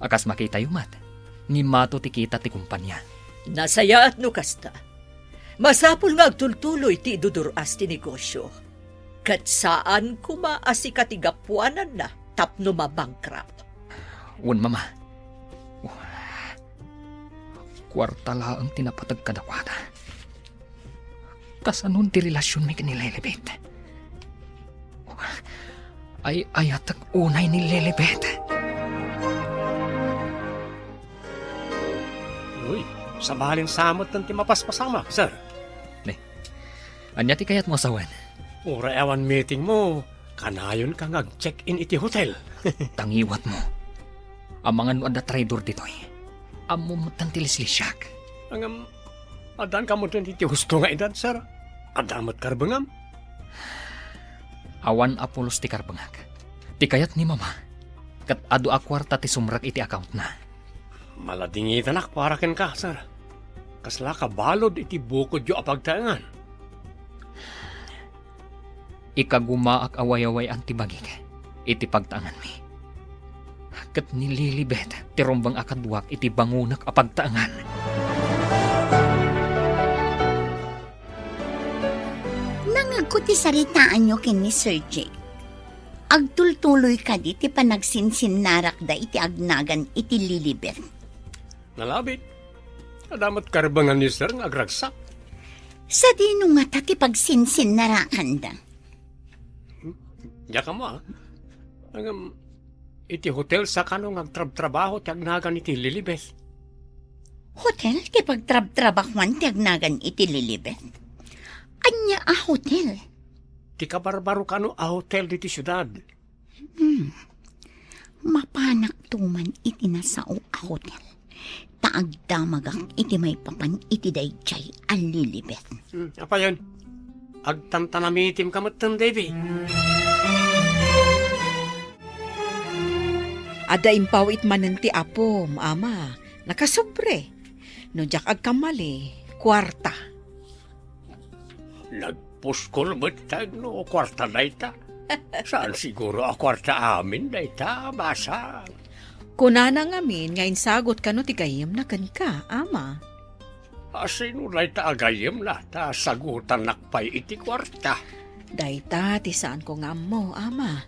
Akas makita yumat, ni mato ti kita ti kumpanya. Nasaya at no kasta. Masapul nga agtultuloy ti iduduras ti negosyo. Kat saan kumaasi katigapuanan na tapno mabankrupt. Un mama. Kwarta laang tinapatag kadakwada. Kasanon ti relasyon may kanilelebet. Ay ayatag unay ni Lelebet. Uy, sabalin samot ng timapaspasama, sir. Anya ti kayat mo asawan? Ura ewan meeting mo, kanayon ka check-in iti hotel. Tangiwat mo. Ang mga nuada trader dito'y. Amumutan ti lislisyak. Ang adan ka mo dun iti husto nga edad, sir. Adamat karbangam. Awan apolos ti karbangak. Ti kayat ni mama. Kat adu akwarta ti sumrak iti account na. Maladingitan ak para ken ka, sir. Kasla ka balod iti bukod yo apagtaangan. Ikagumaak away-away ang tibagik. Iti pagtaangan mi. Kat nililibet ti rombang akadwak iti bangunak apagtaangan. Nangagko ti saritaan nyo ken ni Sir Jake. Agtultuloy ka di ti panagsinsinnarak da iti agnagan iti Lilibet. Nalabit. Adamat karbangan ni sir nga agragsak. Sa dino nga ta ti pagsinsinnarakan da. Diya ka mo, ha? Iti hotel sa kanong agtrab-trabaho ti agnagan iti Lilibet. Hotel ti pagtrab-trabahuan ti agnagan iti Lilibet. Anya a hotel. Ti kabarbaro kano a hotel diti syudad. Mapanak tuman iti nasao a hotel. Taagdamagak iti may papan iti dayjay a Lilibet. Apa yun? Agtantanamitim kamatan, Davy. Ada impawit manen ti apo, ama. Nakasobre. No jak agkamali, kwarta. Nagpuskol matag no kwarta na ita. Saan siguro a kwarta amin na ita, basa. Kunana ngamin, ngayon sagot ka no ti gayem na kan ka, ama. Asino na ita agayem na, ta sagutan nakpay iti kwarta. Dayta, ti saan ko nga mo, ama.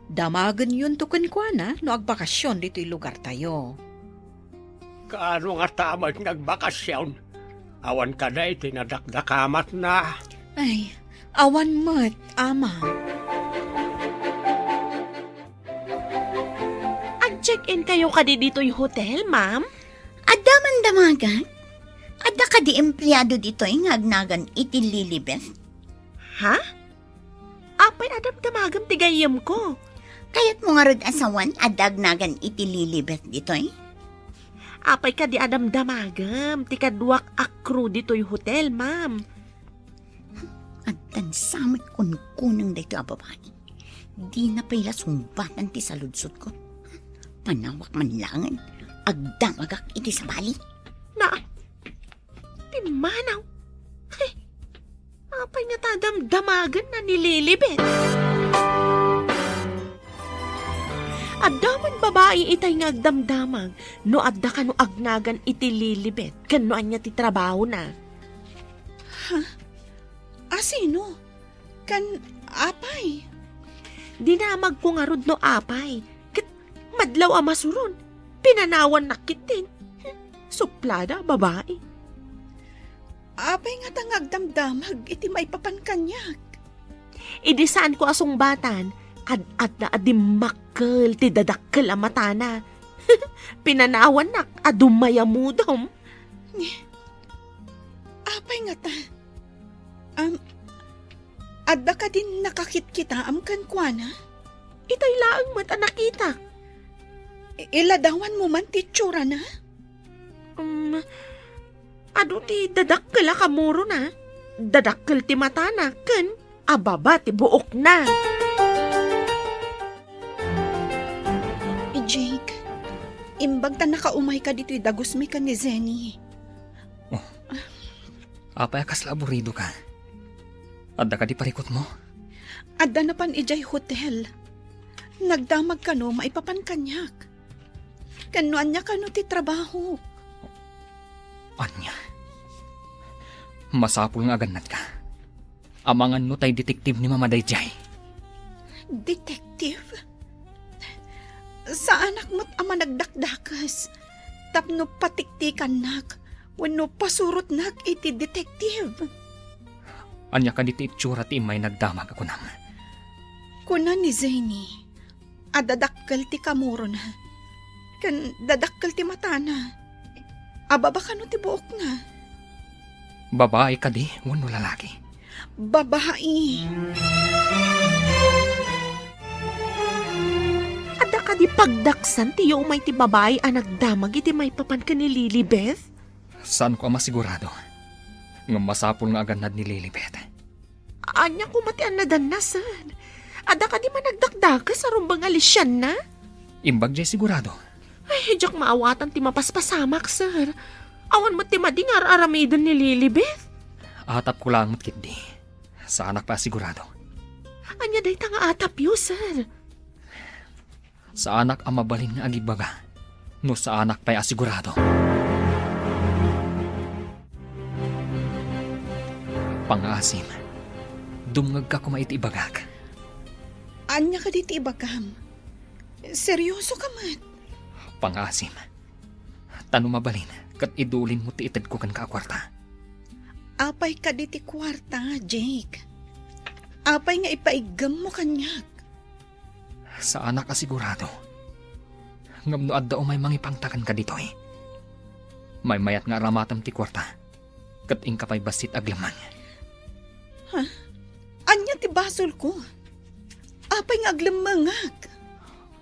Damagan yun to kunkwana no agbakasyon dito'y lugar tayo. Kaano nga tamag nagbakasyon? Awan ka na itinadakdakamat na. Ay, awan mo't, ama. Ag-check-in kayo kadi dito'y hotel, ma'am? Adda man damagan? Adda ka di empleyado dito'y ngagnagan iti Lilibeth? Ha? Apay adam-damagam tigayam ko. Kayat mo nga rod asawan adagnagan iti Lilibeth dito'y? Apay ka di adam-damagam. Tikadwak akru dito'y hotel, ma'am. Agtan samit kunkunang dito a babae. Di na pala sumbatan ti saludsot ko. Panawak man langan. Agdamagak iti sa bali. Na, timanaw. Hey, apay nga tadam-damagan na nililibet. Addaman babae itay nga agdamdamag, no adda ka no agnagan iti lilibet, kanoan niya ti trabaho na. Sino? Kan apay? Dinamag ko nga rod no apay, kat madlaw amasurun, pinanawan nakitin. Suplada, babae. Apay nga tangag damdamag iti maipapankanyak. Idisaan ko asong batan, ad na adimakkel, ti dadakkel a matana. Pinanawan nak, adumayamudom. Apay nga ta. Adda ka din nakakit kita amkan kuana? Itay laang mat nakita. Iladawan mo man ti tsura na? Ado ti dadakkel a kamuro na. Dadakkel ti matana, ken ababa ti buok na. Jake, imbag ta nakaumay ka dito'y dagos mi ka ni Zenny. Apay akas laburido ka. Adda ka di parikot mo? Adda na pan ijay hotel. Nagdamag ka no, maipapan kanyak. Kanuan niya ka no ti trabaho. Anya? Masapul nga aganat ka. Amangan no tay detektive ni Mama Dayjay. Detective? Sa anak mo't ama nagdakdakas. Tapno patiktikan nak. Wano pasurot nak iti detective. Anya ka diti itsura ti imay nagdamag ako nam. Kuna ni Zany, adadakkel ti kamuro na. Kan dadakkel ti mata na. Ababa ka no ti buok na. Babae ka di, wano lalaki. Babae. Ada ka di pagdaksan ti umay ti babae a nagdamag iti may papan ka ni Lilibeth? Saan ko masigurado? Nga masapul nga aganad ni Lilibet. Anya ko matian na danasan. Ada ka di managdakdaka sa rumbang alisyan na? Imbag jay sigurado. Ay, hijak maawatan ti mapaspasamak, sir. Awan mo ti madingar aramidon ni Lilibeth. Atap ko lang kindi. Sa anak pa sigurado. Anya day nga atap yu, sir. Sa anak ang mabalin nga agibaga. No sa anak pa'y asigurado. Pangasim, dumngag ka kumait ibagak. Anya ka diti ibagam. Seryoso ka mat. Pangasim, tano mabalin, kat idulin mo ti itad ko kan kakwarta. Apay ka diti kwarta, Jake. Apay nga ipaigam mo kanyak. Sa anak asigurado. Ngam no adda o may mangipangtakan ka dito eh. May mayat nga ramatam ti kwarta. Kat ingkapay basit aglaman. Anya ti basol ko. Apay nga aglamangag.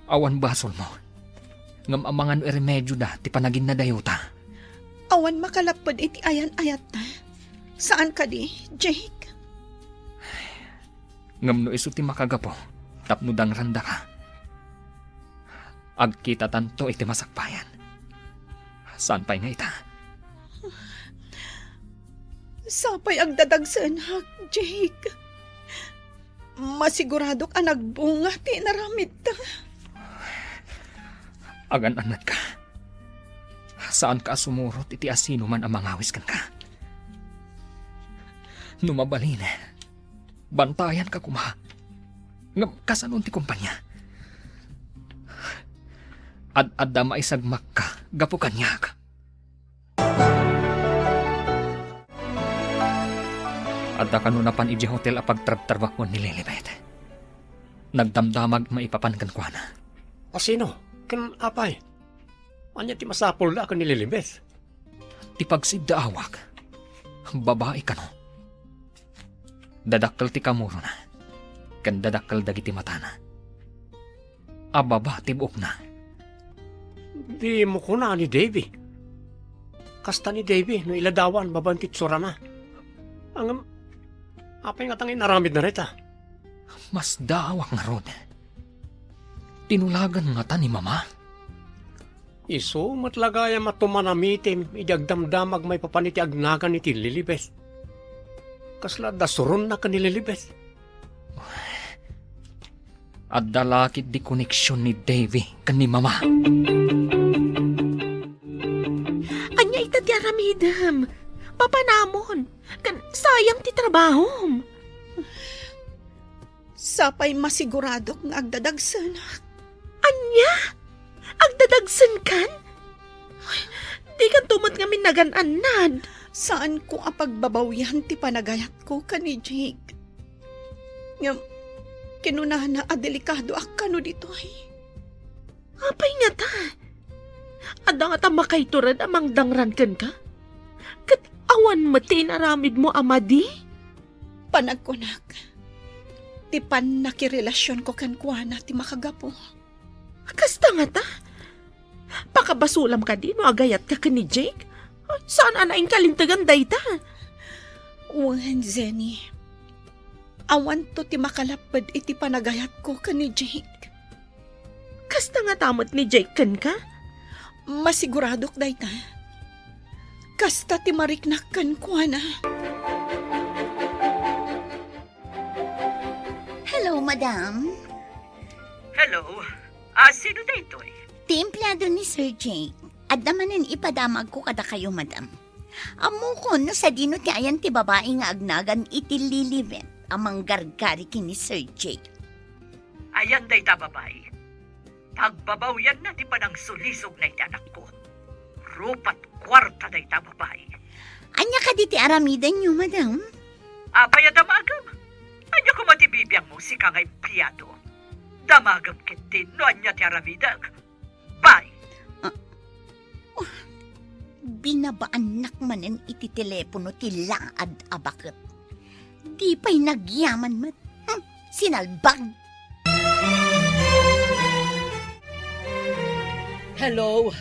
Awan basol mo. Ngam amangan no remedyo da ti panagin na dayota. Awan makalapad iti ayan-ayat ta. Saan ka di, Jake? Ngam no iso ti makagapo. Tapnudang randa ka. Agkita tanto iti masakpayan. Saan pa'y nga ita? Sapay agdadagsan hak, Jake. Masiguradok ang nagbunga ti naramid ta. Agan-anad ka. Saan ka sumurot iti asino man ang mangawis kan ka? Numabalin. Bantayan ka kuma. Ngam kasanon ti kumpanya. Ad-adda maisagmak ka, gapo kanya ka. Adda kanunapan iji hotel apag trab-trabak mo ni Lilibet. Nagdamdamag maipapangan kwa na. Asino? Kan apay? Anya ti masapol na ka nililibet. Ti pagsidda awak. Babae ka no. Dadakkel ti kamuro na. Kan dadakkel dagiti mata na. Ababa tibok na. Di mo ko na ni Davy. Kasta ni Davy, no iladawan, babantit sura na. Ang apay nga tangin naramid na rita. Mas daawak nga rod. Tinulagan nga ta ni mama. Iso matlagaya matumanamitim, idagdamdamag may papaniti agnagan iti Lilibet. Kasla dasuron na ka ni Lilibet. At dalakit di koneksyon ni Davy kan ni mama. Anya ita ti aramidam. Papanamon. Kan sayang ti trabaho. Sapay masigurado nga agdadagsan. Anya? Agdadagsan kan? Ay, di kan tumot nga minaganan. Saan ko apagbabawyan ti panagayat ko ka ni Jake? Nga, kinunahan na adelikado akano dito ay. Apay nga ta. Ada nga ta makaiturad amang dangran kan ka? Kat awan mo tinaramid mo amadi? Panagkunak. Ti pan nakirelasyon ko kan kuana ti makagapo. Kasta nga ta. Pakabasulam ka din o agayat ka ni Jake? Saan anaing kalintagan day ta? Wan, Zenny. Awan to ti makalapad iti panagayat ko ka ni Jake. Kasta nga tamot ni Jake kan ka? Masiguradok day ta. Kasta ti mariknak kan kuana. Hello, madam. Hello? Sino na ito eh? Ti empleyado ni Sir Jake. At namanin ipadamag ko kada kayo, madam. Amo ko no sa dino ti ayan ti babae nga agnagan iti Lilibet amang gargari kini Sir Jake. Ayan day ta babae. Pagbabawyan na ti panang sulisog na iti anak ko. Rupat kwarta day ta babae. Anya ka di ti aramidan nyo, madam? Apay damagam. Anya ko matibibiyang mo si kang empleyado. Damagam kitin no anya ti aramidag. Bye! Binabaanak manen iti telepono ti laad abakot. Di pa'y nagyaman mat. Sinalbag. Hello?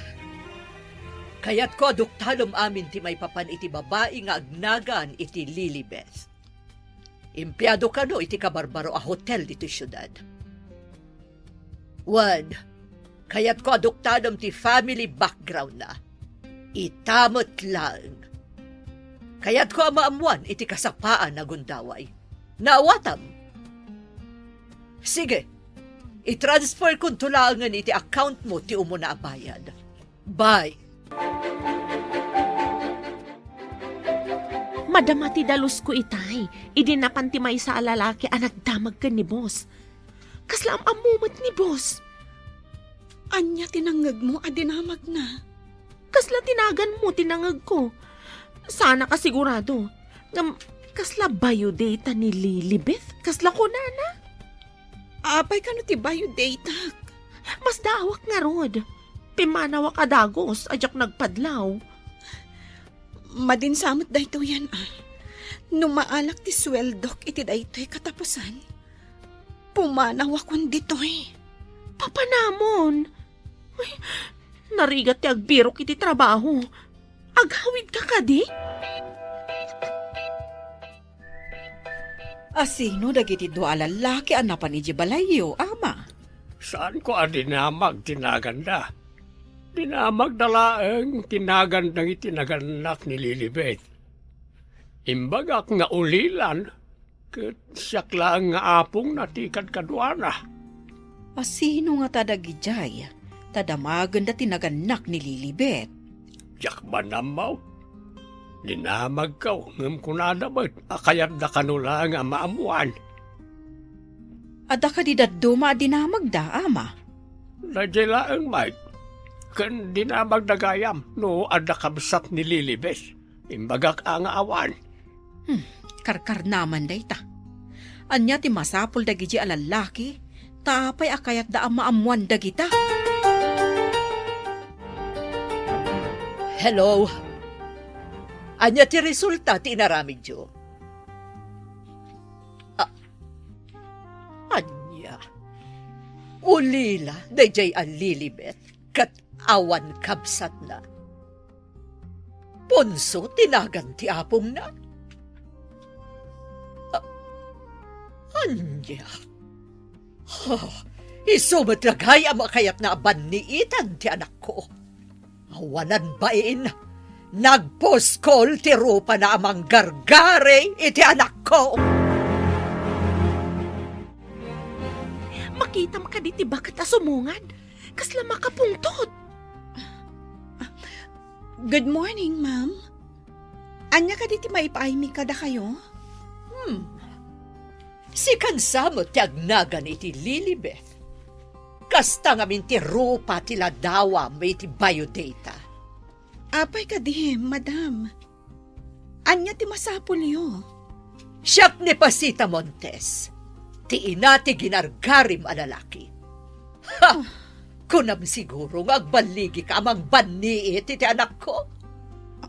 Kaya't ko aduktalom amin ti may papan iti babae nga agnagan iti Lilibet. Empleyado ka no iti kabarbaro a hotel dito syudad. One, kaya't ko aduktalom ti family background na. Itamot lang. Kaya't ko amaamuan iti kasapaan na gundaway. Naawatam. Sige, i-transfer kong tulangan iti account mo ti umo na bayad. Bye. Madamati dalos ko itay. Idinapan ti may sa alalaki anak damag ka ni boss. Kaslam amumat ni boss. Anya tinangag mo adinamag na. Kasla tinagan mo tinangag ko. Sana ka sigurado. Kasla biodata ni Lilibet? Kasla ko na. Apay ka no ti biodata. Mas dawak nga rod. Pimanawak adagos, ajak nagpadlaw. Madinsamot dayto yan Numaalak ti sweldok iti daytoy katapusan. Pumanawak kon ditoy. Papanamon. Ay, narigat ti agbirok iti trabaho. Aghawid ka di? Asino dagiti dua lalaki anapan iti balayo, ama? Saan ko adinamag tinaganda? Dinamag dalaeng tinagan ng itinaganak ni Lilibet. Imbagak nga ulilan, ket siyak lang nga apong natikad kadwana. Asino nga tadagijay? Tadamagan da tinaganak ni Lilibet. Tiyak ba namaw? Dinamag ka, ngam kunadabot, akayat da kanula nga maamuan. Ada ka di daduma dinamag da, ama. Nadila ang Mike, kan dinamag da gayam, no ada kabsat ni Lilibet, imbagak ang awan. Karkar naman day ta. Anya ti masapul da giji alalaki, tapay akayat da ang maamuan da kita. Hello? Anya ti resulta ti inaramid jo? Anya? Ulila, dayjay ang Lilibet, kat awan kabsat na. Ponso, tinagan ti apong na. Anya? Iso matlagay ang makayat na abaniitan ti anak ko. Awanan bain, nagposkol ti rupa na amang gargare iti anak ko. Makita ka di ti bakat asumungan. Kasla makapungtot. Good morning, ma'am. Anya ka diti maipaaymi kada kayo? Si kansamo ti agnagan iti Lilibet. Kasta nga min ti rupa ti ladawa may ti biodata. Apay ka di, madam. Anya ti masapul yo? Siyak ni Pasita Montes. Ti ina ti ginargarim a lalaki. Ha! Kunam siguro nga agbaligi ka amang baniit iti anak ko.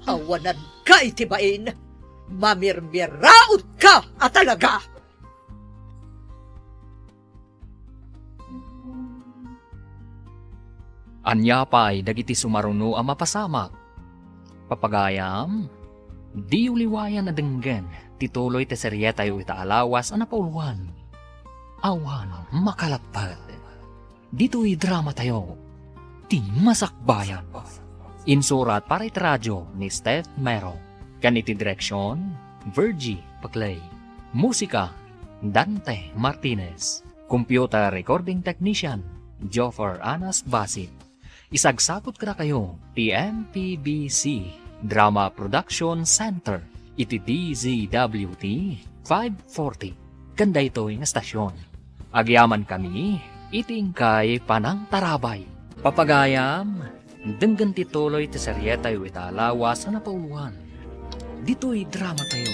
Awanan ka iti bain. Mamirmiraot ka at talaga. Anya pa'y dagiti sumaruno ang mapasamak. Papagayam, di uliwayan na denggen, tituloy te seryeta yu itaalawas ang napauluan. Awan makalapad. Dito'y drama tayo, ti masakbayan. Insurat para iti radyo ni Steph Mero. Kaniti direksyon, Virgie Paclay. Musika, Dante Martinez. Computer recording technician, Joffer Anas Basit. Isagsakot ka na kayo, TMPBC Drama Production Center, iti DZWT 540. Kanda ito'y nga stasyon. Agyaman kami, iting kay Panang Tarabay. Papagayam, denggan tituloy ti seryeta yu italawas na napauluan. Dito'y drama tayo,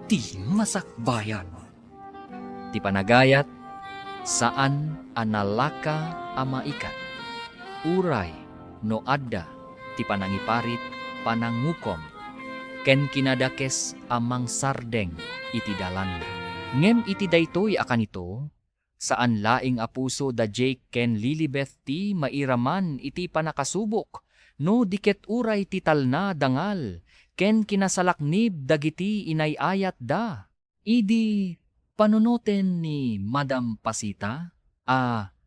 ti masakbayan. Ti panagayat, saan analaka amaikat. Uray no adda ti panangiparit panangukom ken kinadakes amang sardeng iti dalan. Ngem iti daytoy akan ito saan laing apuso da Jake ken Lilibet ti mairaman iti panakasubok no diket uray ti talna dangal ken kinasalaknib dagiti inayayat da. Idi panunoten ni Madam Pasita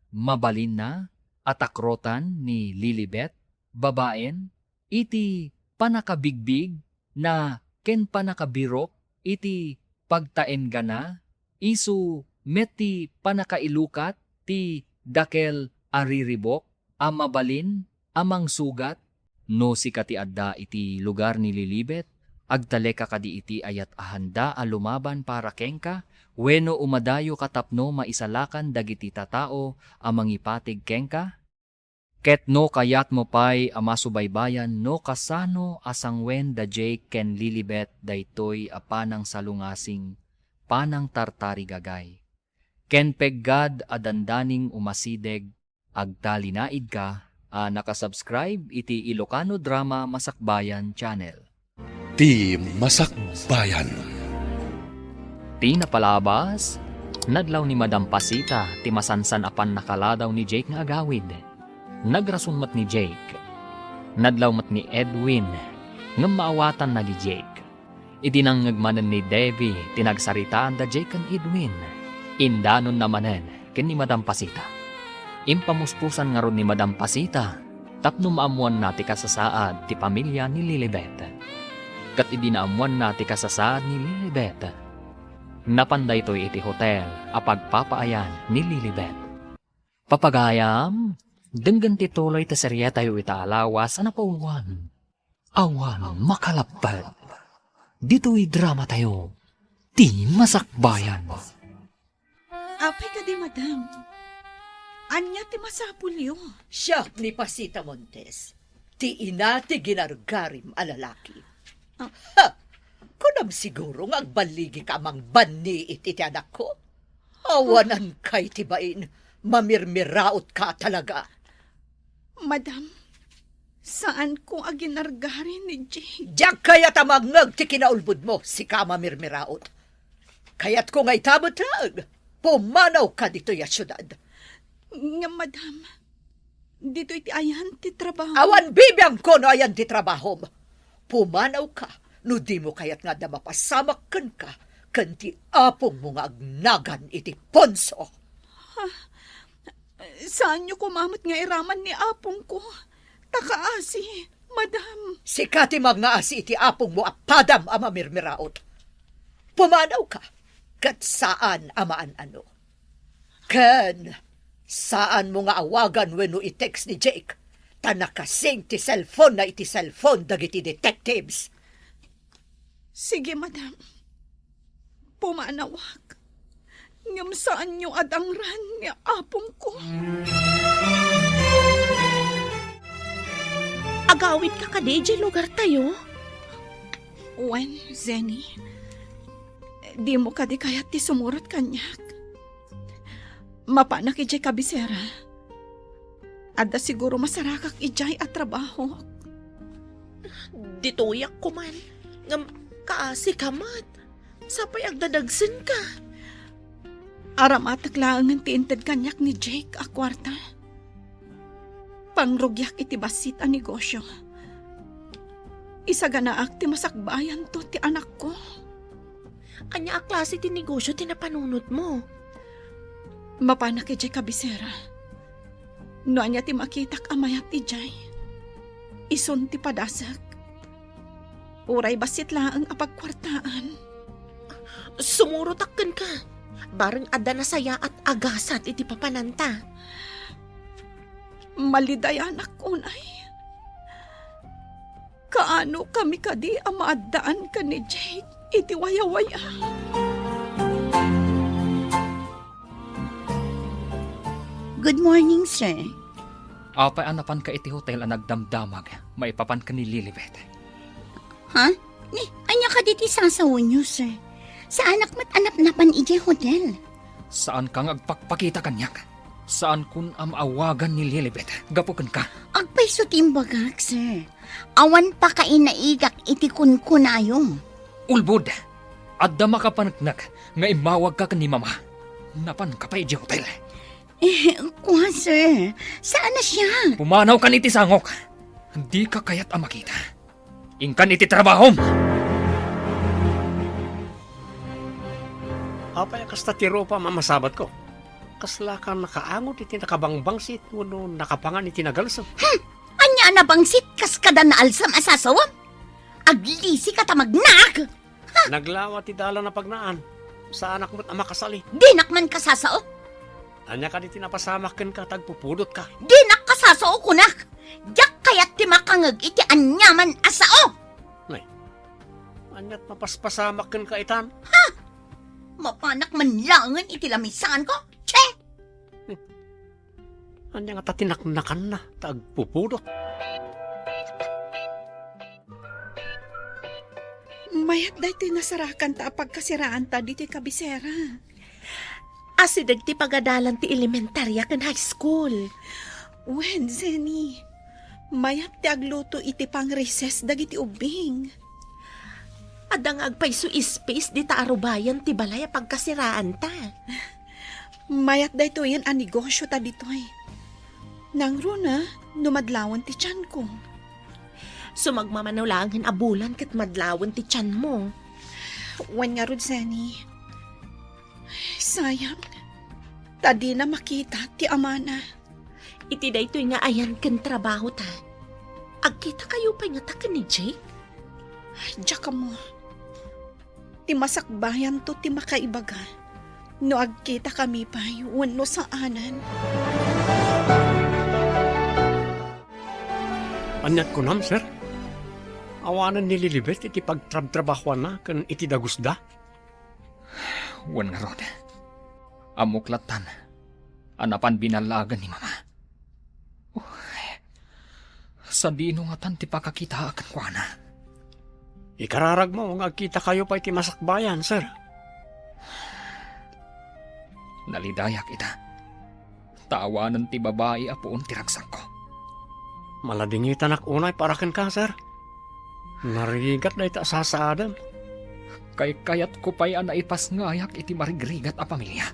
mabalin na atakrotan ni Lilibet, babaen, iti panakabigbig na ken panakabirok, iti pagtaen gana, isu meti panakailukat, ti dakel ariribok, amabalin, amang sugat, no si kati adda iti lugar ni Lilibet, agtaleka kadi iti ayat ahanda a lumaban para kengka, wenno umadayo katapno maisalakan dagiti tatao amang ipatig kengka? Ket no kayat mo pa'y amasubaybayan no kasano asangwen da Jake ken Lilibet daytoy apanang salungasing panang tartari gagay. Ken peggad adandaning umasideg agtalinaid ka nakasubscribe iti Ilocano Drama Masakbayan Channel. Ti Masakbayan. Ti napalabas, nadlaw ni Madam Pasita, ti masansan apan nakaladaw ni Jake nga agawid. Nagrason mat ni Jake. Nadlaw mat ni Edwin, nga maawatan na ni Jake. Idinangagmanan ni Devi, tinagsaritaan da Jake kan Edwin. Indanon namanen, ken ni Madam Pasita. Impamuspusan nga ron ni Madam Pasita, tapno maamuan nati kasasaad ti pamilya ni Lilibet. Kat idinaamuan nati kasasaad ni Lilibet. Napanday to'y iti hotel, apagpapaayan ni Lilibet. Papagayam, denggan tituloy ta seryeta yu itaalawas na napauluan. awan makalapad. Dito'y drama tayo, ti masakbayan. Apay ka di, madam. Anya ti masapulyo. Siya ni Pasita Montes. Ti ina ti ginargarim a lalaki. Ha! Kunam siguro nga agbaligi ka mang banni iti anak ko. Awanan kay tibain, mamirmiraot ka talaga. Madam, saan ko aginargarin ni Jake? Diyak kaya tamangag ti kinaulbud mo, si ka mamirmiraot. Kaya't kung ay tabotag, pumanaw ka dito ya syudad. Nga, madam, dito iti ayan ti trabaho. Awan bibiyang ko no ayan ti trabaho mo. Pumanaw ka, no di mo kaya't nga da mapasamak ka, kanti apong mo nga agnagan iti ponso. Saan niyo kumamot nga iraman ni apong ko? Takaasi, madam. Sikati mga asi iti apong mo apadam ama mirmiraot. Pumanaw ka, kat saan amaan ano. Ken, saan mo nga awagan wenno i-text ni Jake? Tanakasing ti cellphone na iti cellphone dagiti detectives. Sige, madam. Pumanawag. Ngam saan niyo adangran ni apong ko? Agawid ka DJ lugar tayo. Wen, Zenny. Di mo kadi kayat ti sumurot kanyak. Mapanak ijay kabisera. Ada siguro masarakak ijay at trabaho. Dituyak ko man. Ngam kaasi kamat. Sapay agdadagsin ka. Aramatak lang ang tiinted kanyak ni Jake a kwarta. Pangrugyak iti basit a negosyo. Isa ganaak ti masakbayan to ti anak ko. Anya a klase ti negosyo tinapanunot mo. Mapanak ijay kabisera. No anya ti makitak amayat ijay. Ison ti padasak. Uray basit lang ang apagkwartaan. Sumurotakkan ka. Barang ada na saya at agasat iti papananta. Malidayan ako, nay. Kaano kami kadi ang maadaan ka ni Jake iti waya-waya. Good morning, sir. Apay anapan ka iti hotel ang nagdamdamag, maipapan ka ni Lilibet. Ha? Ni, anya ka diti sasawon niyo, sir. Sa anak mat anap-napan ije hotel. Saan kang agpakpakita kanyak? Saan kun amawagan ni Lilibet? Gapukan ka. Agpay so timbagak, sir. Awan pa kainaigak iti kunkunayong. Ulbud, adda makapanagnak nga imawag ka ni mama. Napan ka pa ije hotel. Kuha, sir. Saan na siya? Pumanaw ka niti sangok. Hindi ka kayat makita. Ingkan iti trabahom. Apay kasta tiro pa mamasabat ko. Kasla ka nakaangot iti nakabangbangsit wano nakapangan iti nagalsam. Anya na bangsit kas kada na alsam asasawam? Aglisi ka tamagnak! Naglawa ti dala na pagnaan. Sa anak mo't ama kasali. Dinak man kasasao? Anya ka di tinapasamakin ka tagpupudot ka. Dinak kasasao kunak! Yak kayat ti makangag iti anyaman asao! Anya't mapaspasamakin ka itan. Mapanak man langan iti lamisan ko? Che! Anya nga tatinaknakan na tagpupudot. Mayat day tinasarakan ta pagkasiraan ta diti kabisera. Asidag ti pagadalan ti elementarya ken high school. Wen, Zenny. Mayat ti agluto iti pang recess dagiti ubing. Adang agpayso space di ta arubayan ti balay pagkasiraan ta. Mayat day to yan ang negosyo ta ditoy. Nang runa, numadlawan ti tiyan ko. Sumagmamanaw lang abulan ket madlawan ti tiyan mo. Wen nga rod, Zenny. Sayang. Tadi na makita ti amana. Iti daytoy nga ayan ken trabaho ta. Agkita kayo pa nga ta ken ni Jake? Diyak mo. Ti masakbayan to ti makaibaga. No agkita kami pa wano sa anan. Anyat ko nam, sir. Awanan ni Lilibet iti pagtrabahuan na kan iti dagusda. Wan nga rod. Amuklatan. Anapan binalagan ni mama. Sa dino nga tan ti pakakita akan kwa na. Ikararag mo nga kita kayo pa iti masakbayan, sir. Nalidayak ita. Taawanan ti babae apuon ti ragsak ko. Maladingitan ak unay parakan ka, sir. Narigat na ita sasaadam. Kay kayat ko pa'y naipas ngayak iti marigrigat a pamilya.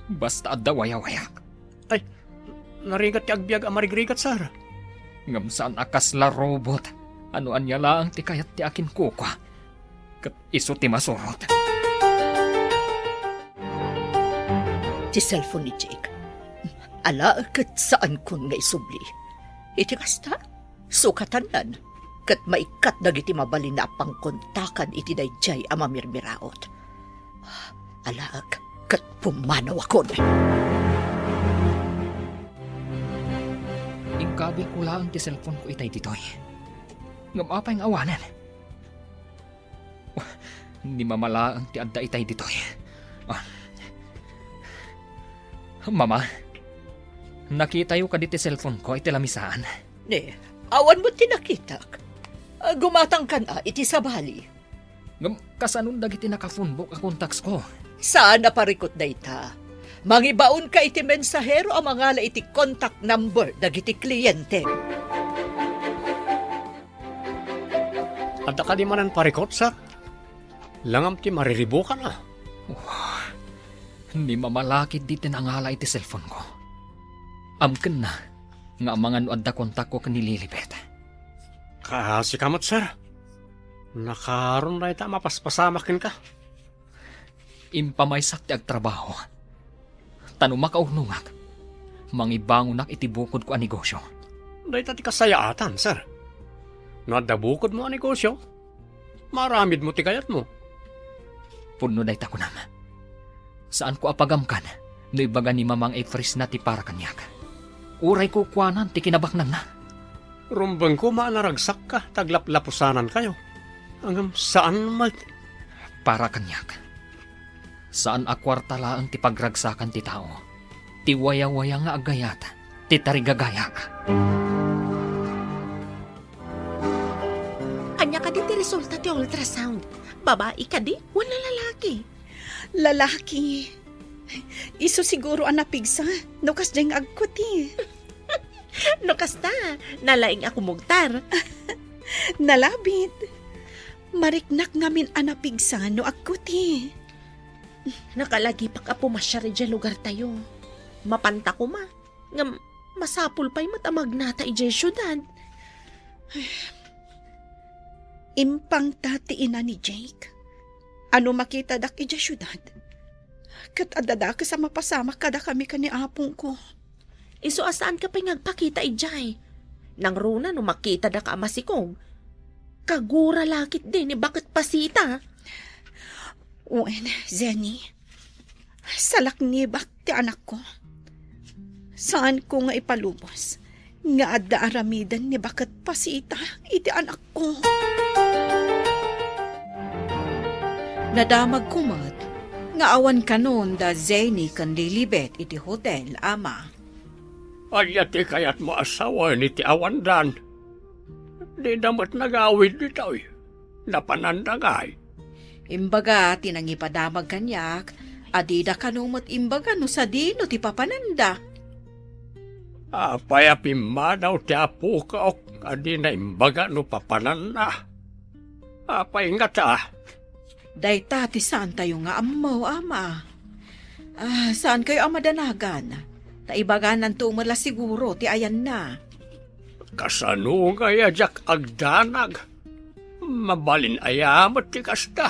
Basta adda waya-wayak. Narigat ti agbyag amarigrigat, sir. Ngam saan akas la robot. Ano anya lang ti kayat ti akin kukwa. Kat iso ti masurot. Ti cellphone ni Jake. Ala, kat saan kun nga isubli. Iti kasta, sukatanan. Kat maikat dagiti mabalin na pangkontakan iti dayjay a mamirmiraot. Ala, kat pumanaw akon. Ingkabi ko lang ti cellphone ko itay ditoy. Ngam apay nga awanan. Hindi mamala ang ti adda itay ditoy. Mama, nakita yu ka di ti cellphone ko iti lamisaan. Ne, awan mo tinakitak. Gumatang ka na iti sabali. Ngam kasanun dagiti nakafunbok a contacts ko. Saan na parikot na ita? Mangibaon ka iti mensahero ang mga la iti contact number dagiti kliyente. Adda ka di manan parikot, sir. Langam ti mariribo ka na. Hindi mamalakit di tinangala iti cellphone ko. Amken na nga mga adda kontak ko kanililibet. Kasi kamot, sir. Nakaroon na ita mapaspasamakin ka. Impamaysak ti agtrabaho. Tano makaunungak. Mangibangunak iti bukod ko a negosyo. Dahil ti kasayaatan, sir. Nadabukod mo ang negosyo. Maramid mo ti kayat mo. Puno na ita ko naman. Saan ko apagamkan? No ibaga ni mamang e-freeze na ti para kanyak. Uray ko kuanan ti kinabaknan na. Rumbang ko maanaragsak ka, taglaplapusanan kayo. Hanggang saan mag... Para kanyak. Saan akwartala ang ti pagragsakan ti tao? Ti waya-waya nga agayat, ti tarigagayak. Anya ka di ti resulta ti ultrasound. Babae ka di, wala lalaki. Lalaki. Iso siguro ang napigsa. No kas diyang agkuti. No kasta, nalaing ako mugtar. Nalabit. Mariknak ngamin ang napigsa no agkuti. Nakalagi pa ka pumasyari dyan lugar tayo. Mapanta ko ma. Nga masapul pa'y matamag nata ijay syudad. Impang tati ina ni Jake. Ano makita dak ija syudad? Kat adada ka sa mapasama kada kami ka ni apong ko. Iso asaan ka pa'y ngagpakita ijay? Nang runa no makita da ka amasikong. Kagura lakit din ni bakit pasita? Uwen, Zenny. Salak ni bak ti anak ko. Saan ko nga ipalubos? Nga adda aramidan ni bakit pasita iti anak ko. Nadamag kumat, nga awan kanon da Zenny kan lilibet iti hotel, ama. Anya ti kayat mo asawa ni ti awandan. Di damat nagawid dito eh. Napanandagay. Imbaga, tinangipadamag kanyak, adida kanumot imbaga no sa dino ti papananda. Apay apimadaw ti apo ka ok. Adi na imbaga no papananda. Apay nga ta. Dayta ti saan tayo nga amaw, ama. Saan kayo amadanagan? Taibaganan tumala siguro ti ayan na. Kasano nga yajak agdanag. Mabalin ayamat ti kasta.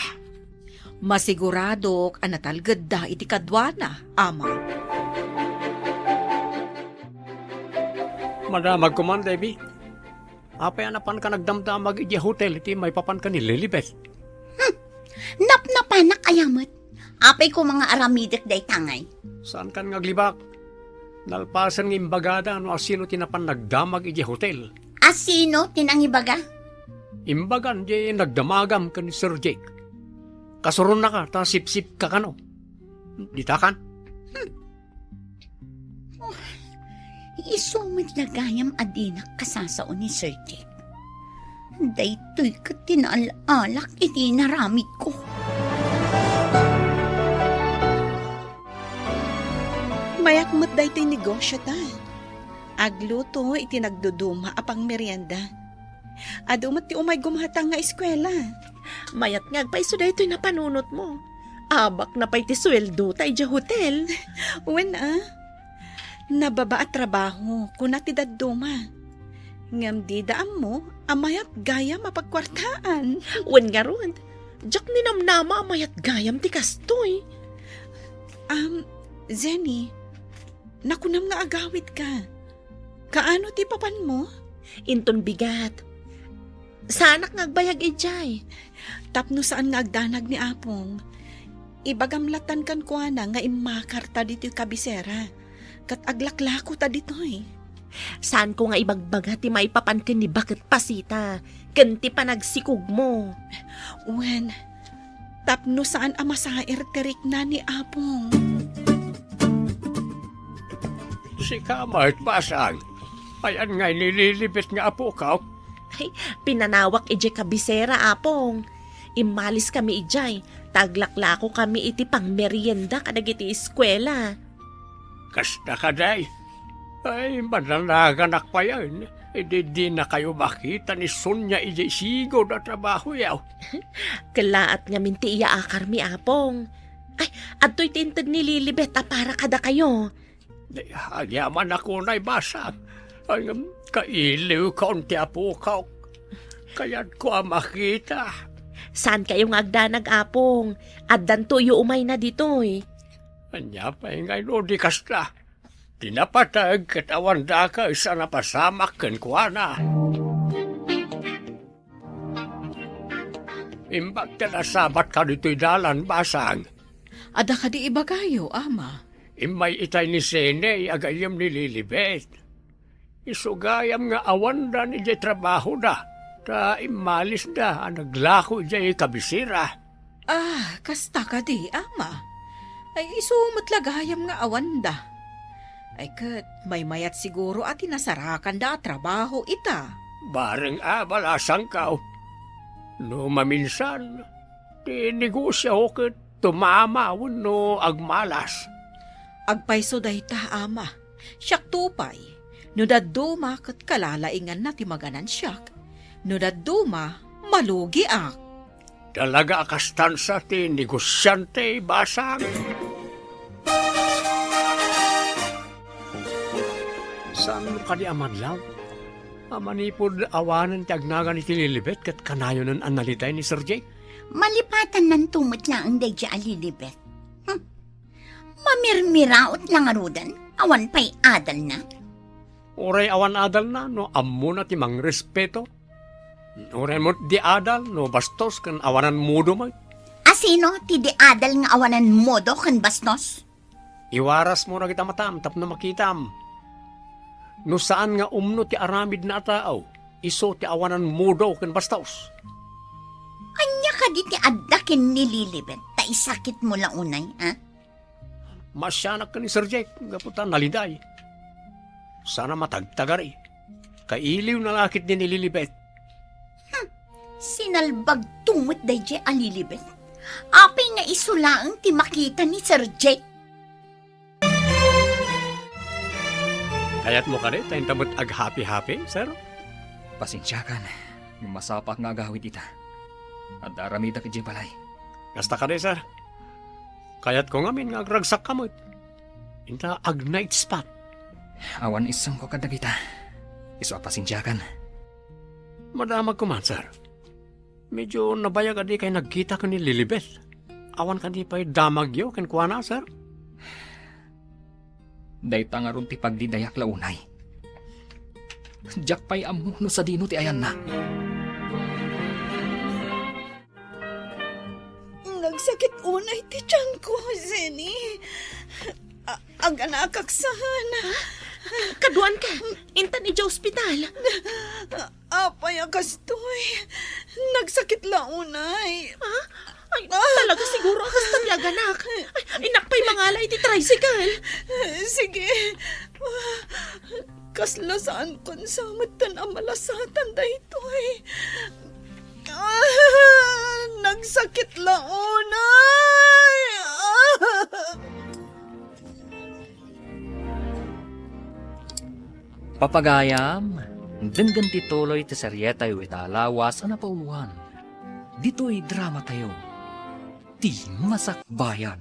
Masiguradok anatalgad da iti kadwana, ama. Madamag ko man, Debbie. Apay anapan ka nagdamdamag iti hotel iti may papan ka ni Lilibet. Napnapanak ayamat. Apay ko mga aramidak day tangay. Saan kan ngaglibak? Nalpasan ng imbagada ano asino tinapan nagdamag iti hotel. Asino tinangibaga? Imbagan di nagdamagam ka ni Sir Jake. Kasuron na ka, ta sip-sip ka kano. Ditakan? Isumit lagayam adinak kasasao ni Sir Jake. Daytoy ka tinaalak iti naramid ko. Mayak mo't daytoy negosyo ta. Agluto iti nagduduma apang merienda. Adumat ti umay gumhatang nga eskwela. Mayat nga agpaiso daytoy na panunot mo. Abak na pa'y ti sweldo tayo dya hotel. Wen nababa at trabaho kuna ti dadduma. Ngam di daam mo, amayat gaya mapagkwartaan. Wen nga ron, jak ninamnama amayat gayam ti kastoy. Zenny, nakunam nga agawid ka. Kaano ti papan mo? Inton bigat. Sanak nga agbayag ijay. Tapno saan nga agdanag ni Apong. Ibagamlatan kan kuana nga imakarta dito kabisera. Kat aglaklako ta ditoy. Saan ko nga ibagbaga ti maipapan ken ni bakit pasita. Kenti pa nagsikog mo. Wen, tapno saan amasair terik na ni Apong. Si Kamart Basang. Ayan nga nililibit nga apo ka. Ay, pinanawak ijay kabisera, Apong. Imalis kami ijay. Taglaklako kami iti pang merienda kadag iti eskwela. Kasta ka day. Ay, mananaganak pa yan. Di na kayo makita ni Sonya ijay sigo na trabaho yaw. Kalaat nga minti iya akar mi, Apong. Ay, adto'y tintag nililibet para kada kayo. Agyaman ako na'y basag. Ay, kailiw kaunti apo ka. Kaya't ko makita. Saan kayo nga agdanag, Apong? Addan tuyo umay na ditoy. Anya pa ngay no di kasta. Tinapatag katawan da ka isa na pasamak ken kuana. Imbag sabat ka dito'y dalan basang. Ada ka di ibagayo, ama. Imay itay ni Sene agayam ni Lilibet. Isugayam nga awan da ni jay trabaho da. Ta imalis da naglako jay kabisira. Kasta ka di, ama. Ay isumat lagayam nga awanda. Ay kat may mayat siguro at inasarakan da trabaho ita. Bareng balasang kao. No maminsan, di negosyo ket tumamawon no agmalas. Agpaiso dayta, ama. Siyak tupay. No daduma kat kalalaingan na timaganan siyak. No daduma, malugi ak. Talaga akastansa ti negosyante basang. Saan ka di amadlaw? Amanipod awanan ti agnagan iti Lilibet kat kanayo nun analitay ni Sir Jake. Malipatan ng tumot lang ang day alilibet. Mamirmiraot lang arudan, awan pa'y adal na. Oray awan adal na, no ammo na ti mang respeto. Oray mo di adal, no bastos kan awanan mudo mo. Asino ti di adal nga awanan modo kan bastos? Iwaras mo na kita matam, tap na makitam. No saan nga umno ti aramid na tao, iso ti awanan mudo kan bastos. Anya ka di ti addakin nililibet, ta isakit mo lang unay, ha? Masyanak ka ni Sir Jake, gaputan naliday. Sana matagtagari. Kailiw na lakit ni Lilibet. Sinalbag tumot day jay alilibet. Apay nga isulaang ti makita ni Sir Jake. Kayat mo ka rin, tayong tamot ag-happy-happy, sir? Pasensyakan, yung masapak nga agawid ita. At daramida ki balay. Kasta ka rin, sir. Kayat ko ngamin nga agragsak kamot. Inta ag-night spot. Awan isang ko kadagita. Iso pasensyakan. Madamag ko man, sir. Medyo nabayag adi kay nagkita ko ni Lilibet. Awan ka di pa'y damagyo ken kuana, sir? Dayta nga ron ti pagdidayak launay. Diyak pa'y amuno sa dino ti ayan na. Nagsakit unay ti tiyan ko, Zenny. Ang anakaksahan. Kaduan ka. Intan ija ospital. Apay akastoy. Nagsakit launay. Ay, talaga siguro ang kastabyag, anak. Ay, inakpay mangalay ti tricycle. Sige. Kaslasaan kon sa matan ang malasatan daytoy. Nagsakit launay. Papagayam, denggan ti tuloy ti seryeta yu italawas ang napauluan. Dito'y drama tayo. Ti Masakbayan.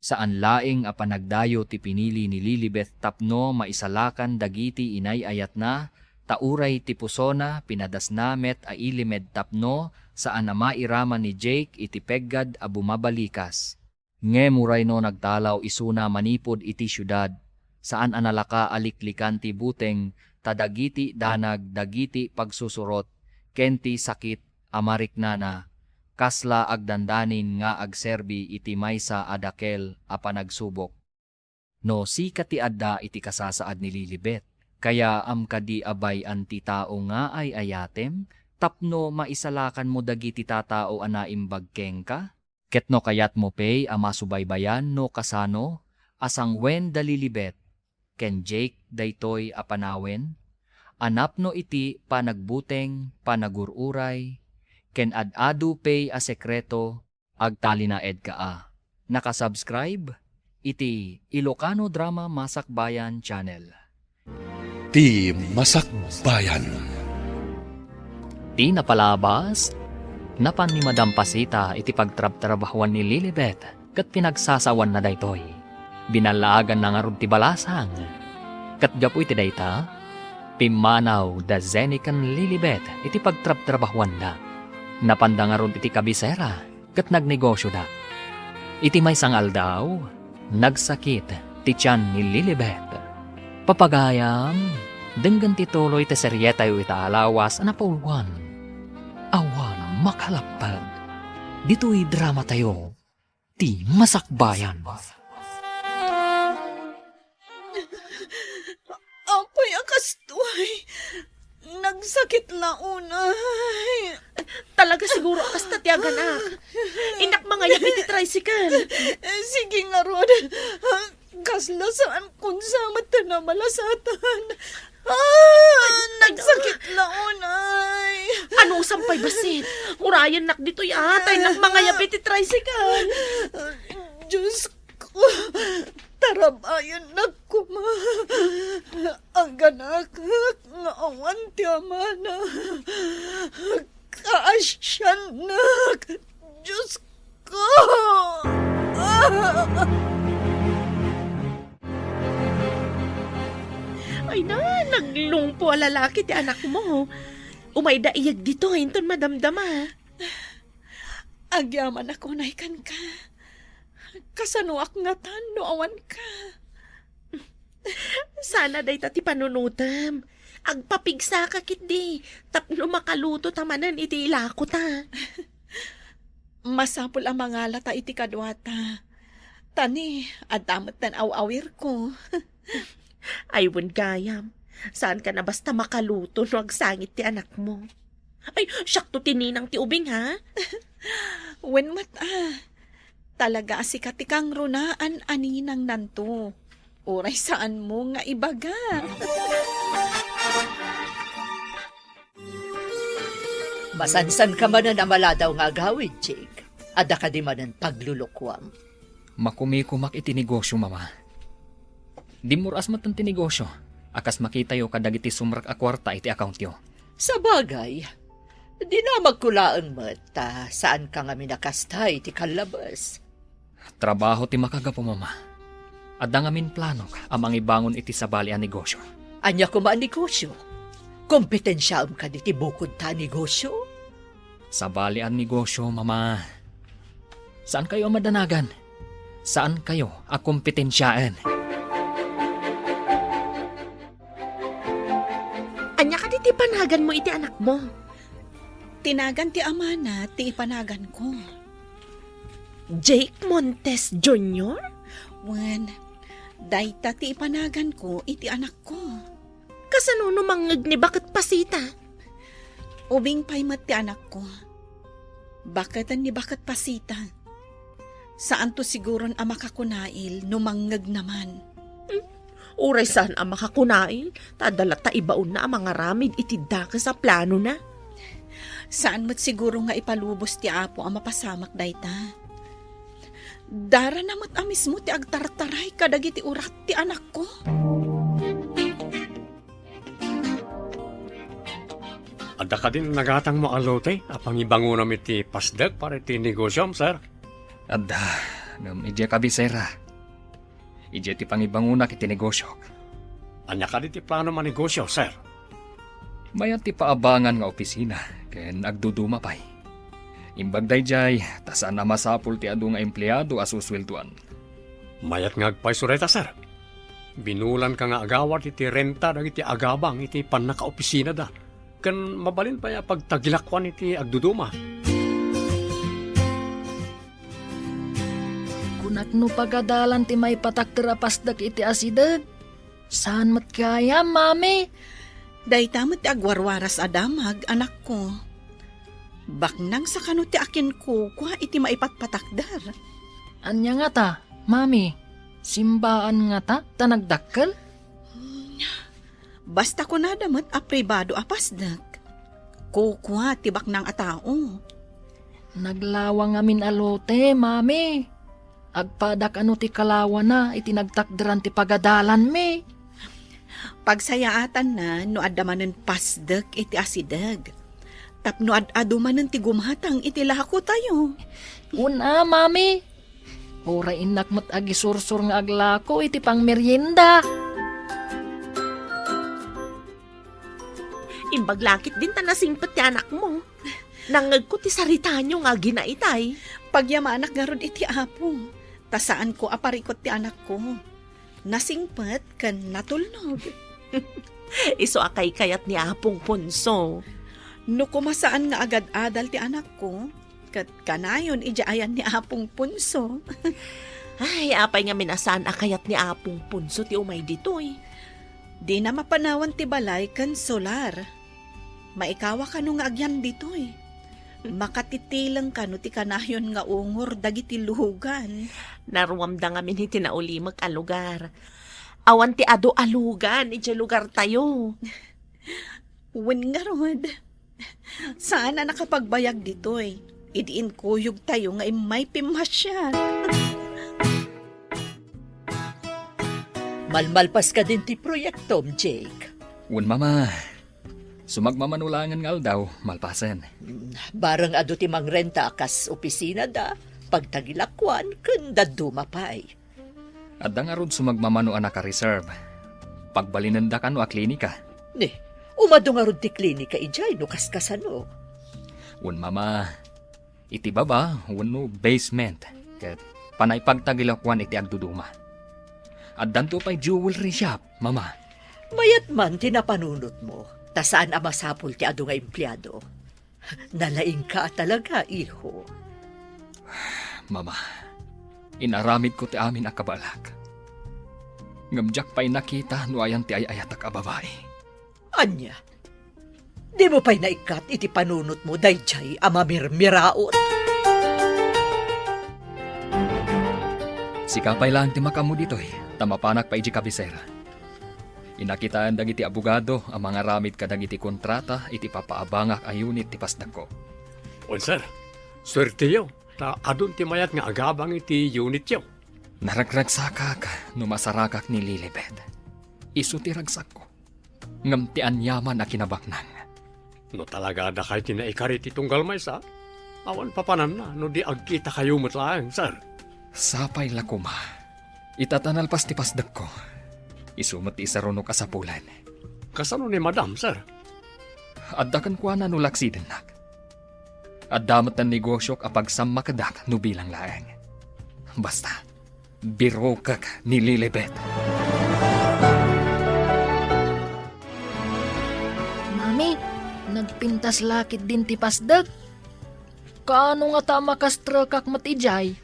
Saan laing a panagdayo ti pinili ni Lilibet tapno maisalakan dagiti inay ayat na, tauray ti pusona pinadasnamet a ilimed tapno saan na mairaman ni Jake iti peggad a bumabalikas. Nge muray no nagtalaw isuna manipod iti syudad, saan analaka aliklikan ti buteng, tadagiti danag dagiti pagsusurot, kenti sakit amariknana, kasla agdandanin nga agserbi iti maysa adakel a panagsubok. No sika ti adda iti kasasaad ni Lilibet, kaya kadi abay anti tao nga ay ayatem, tapno maisalakan mo dagiti tatao ana imbagkeng ka? Ketno kayat mo pay ama subaybayan no kasano, asang wen dalilibet, ken Jake daytoy a panawen, anapno iti panagbuteng panagururay, ken ad-adu pay a sekreto, agtali na ed kaa. Nakasubscribe, iti Ilocano Drama Masakbayan Channel. Ti Masakbayan. Di napalabas, napan ni Madam Pasita iti pagtrab-trabahuan ni Lilibet kat pinagsasawan na daytoy. Binalaagan na nga rod ti balasang. Kat gapu iti dayta, pimanaw da zenikan Lilibet iti pagtrab-trabahuan da. Napanda nga rod iti kabisera kat nagnegosyo da. Iti may sangal daw, nagsakit ti tiyan ni Lilibet. Papagayam, denggan ti tuloy ti seryeta yu itaalawas na pauluan. Awan makalapad. Dito'y drama tayo. Ti Masakbayan. Apay akastoy. Nagsakit launay. Talaga siguro ang kastabyag, anak. Inak mga yapit ti tricycle. Sige nga, Rod. Kaslasaan kung sa mata na malasatan. Nagsakit launay. Ano sampay basit? Urayan nak dito yatay ng mga yapit ti tricycle. Diyos ko. Tarabayan na kuma. Ang ganak nga awan ti amana. Kaasyan na. Diyos ko. Ay na, naglungpo ang lalaki ti anak mo. Umayda iyag dito, hinton madamdama. Agyaman ako na ikan ka. Kasanuak nga no awan ka. Sana day ti panunutam. Agpapigsa ka kitdi. Tapno makaluto tamanan iti ilako ta. Masapul ang mga lata iti kadwata. Tani, adamat tan awawir ko. Ay, gayam. Saan ka na basta makaluto no agsangit ti anak mo? Ay, syakto tininang ti ubing, ha? Wen talaga asikat ikang runaan aninang nanto. Oray saan mo nga ibaga. Masansan ka man na maladaw nga gawin, Jake. Ada ka di man ang paglulukwam. Makumikumak iti negosyo, mama. Di muras matan ti negosyo. Akas makita yo kadagiti sumrak a kwarta iti account yo. Sa bagay, di na magkulaan mata saan ka nga minakastay ti kalabas. Trabaho ti makagapo, mama. Adda ngamin plano amang ibangon iti sabali a negosyo. Anya ko maan negosyo? Kompetensyaam ka di ti bukod ta negosyo? Sabali ang negosyo, mama. Saan kayo madanagan? Saan kayo a kompetensyaan? Anya ka di panagan mo iti anak mo. Tinagan ti amana, ti ipanagan ko. Jake Montes Jr.? Wen, dayta ti ipanagan ko iti anak ko. Kasano no mangeg ni bakit pasita? Ubing paymat ti anak ko. Bakatan ni bakit pasita? Saan to siguron ang makakunail no mangeg naman? Uray saan ang makakunail? Tadala ta ibaon na ang mga ramid itidaka sa plano na. Saan mo't siguro nga ipalubos ti apo ang mapasamak dayta? Dara namat amis mo ti agtartaray kadagiti urat ti anak ko. Adda ka din nagatang mo alote, apang ibango namin ti pasdag para ti negosyom, sir. Adda, ngam idya kabisera. Idya ti pangibanguna kiti negosyo. Anya ka din ti plano manegosyo, sir. Mayat ti paabangan nga opisina, ken agduduma pay. Imbag dayjay, tasaan na masapul ti adu nga empleyado asuswelduan. Mayat nga agpay sureta, sir. Binulan ka nga agawat iti renta dagiti agabang iti panaka-opisina da. Kan mabalin pa ya pagtagilakwan iti agduduma. Kunak no pagadalan ti may patakterapasdak iti asidag. Saan mat kaya, mami? Dayta mo't ti agwarwaras adamag anak ko. Baknang sa kano ti akin ko kwa iti maipatpatakdar. Anya nga ta, mami? Simbaan nga ta, tanagdakkel? Basta ko na damat a pribado apasdak. Kukwa tibak ng atao. Naglawang amin alote, mami. Agpadak ano ti kalawa na, itinagtakdaran ti pagadalan mi. Pagsayaatan na no adamanen pasdak iti asidag. Tapno adumanen ti gumatang iti lahako tayo. Una, mami. Ora inak mat agisursur nga aglako iti pang merienda. Imbaglakit din ta nasingpet ti anak mo. Nangag ko ti sarita nyo nga ginaitay. Pagyamanak nga rod iti apo. Tasaan ko aparikot ti anak ko. Nasingpet kan natulnog. Iso akay kayat ni Apong Punso. No kumasaan nga agad-adal ti anak ko, kat kanayon ijaayan ni Apong Punso. Ay, apay nga minasan akayat ni Apong Punso ti umay ditoy. Di na mapanawan ti balay kan solar. Maikawa ka no nga agyan ditoy. Makatitilang ka no ti kanayon nga ungor dagiti luhugan. Naruamda nga min iti naulimag a lugar. Awan ti ado alugan, iti lugar tayo. Wen nga rod. Saan na nakapagbayag ditoy? Idiin kuyog tayo nga imay pimasyan. Malmalpas ka din ti proyektom, Jake. Un mama, sumagmamanulangan nga daw, malpasen. Barang ado ti mangrenta kas opisina da, pagtagilakwan, kanda dumapay. Adda nga rod sumagmamano anak ka reserve. Pagbalinanda ka no a klinika. Ne, umado nga rod ti klinika ijay no kaskasano. Un mama, iti baba, no basement. Ket panay pagtagilakwan iti agduduma. Addan to pay jewelry shop, mama. Mayat man tinapanunot mo, tasaan amasapul ti ado nga empleyado. Nalaing ka talaga, iho. Mama, inaramid ko ti amin a kabalak. Ngamjak pa'y nakita no ayan ti ayatak a babae. Anya, di mo pa'y naikat iti panunot mo dayjay amamirmiraot. Sikapay lang ti makamu ditoy, tamapanak pa iji kabisera. Inakitaan dagiti abogado ang mga ramid kadagiti kontrata iti papaabangak a unit ti pasdak ko. O, sir, swerte yo. Ta adun ti mayat nga agabang iti unit yo. Naragragsakak no masarakak ni Lilibet. Isu ti ragsak ko. Ngam ti anyaman na kinabaknang. No talaga da kayo tinaikari ti tunggal may sa. Awan papanan na no di agkita kayo matlaang, sir. Sapay lakuma. Itatanalpas ti pasdak ko. Isumat ti isarunok asapulan. Kasano ni madam, sir? Addakan ko na nulaksiden nak. Addamat ng negosyo kapag sammakadak no bilang laeng. Basta, birokak ni Lilibet. Mami, nagpintas lakit din ti pasdag. Kaano nga ta makastrakak matijay?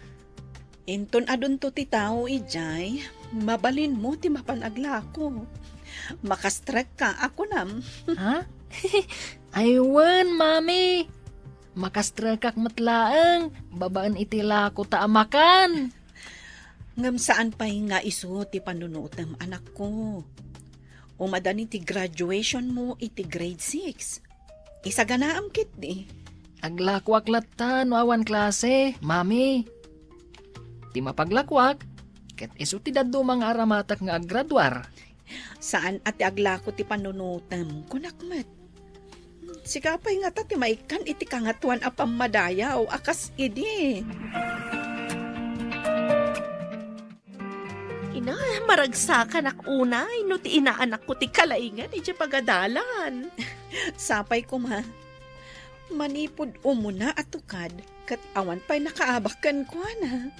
Inton adun to ti tao ijay, mabalin mo ti mapanagla ko. Makastrek ka ako nam. Ha? Aywan, mami. Makastrakak matlaang. Babaan itila ko taamakan. Ngam saan pa'y nga iso ti panunutam anak ko. Umadani ti graduation mo iti grade 6. Isa ganaam kit di. Aglakwak latan awan klase, mami. Ti mapaglakwak, ket iso ti daddo mga aramatak nga aggraduar. Saan ati aglako ti panunutam kunakmat. Sikapay nga ta ti maikan iti kangatuan a pamadayaw akas idi. Ina, maragsakan ak unay, no ti inaanak ko ti kalaingan, iti pagadalan. Sapay ko ma. Manipod umuna atukad kat awan pa'y nakaabakan ko na.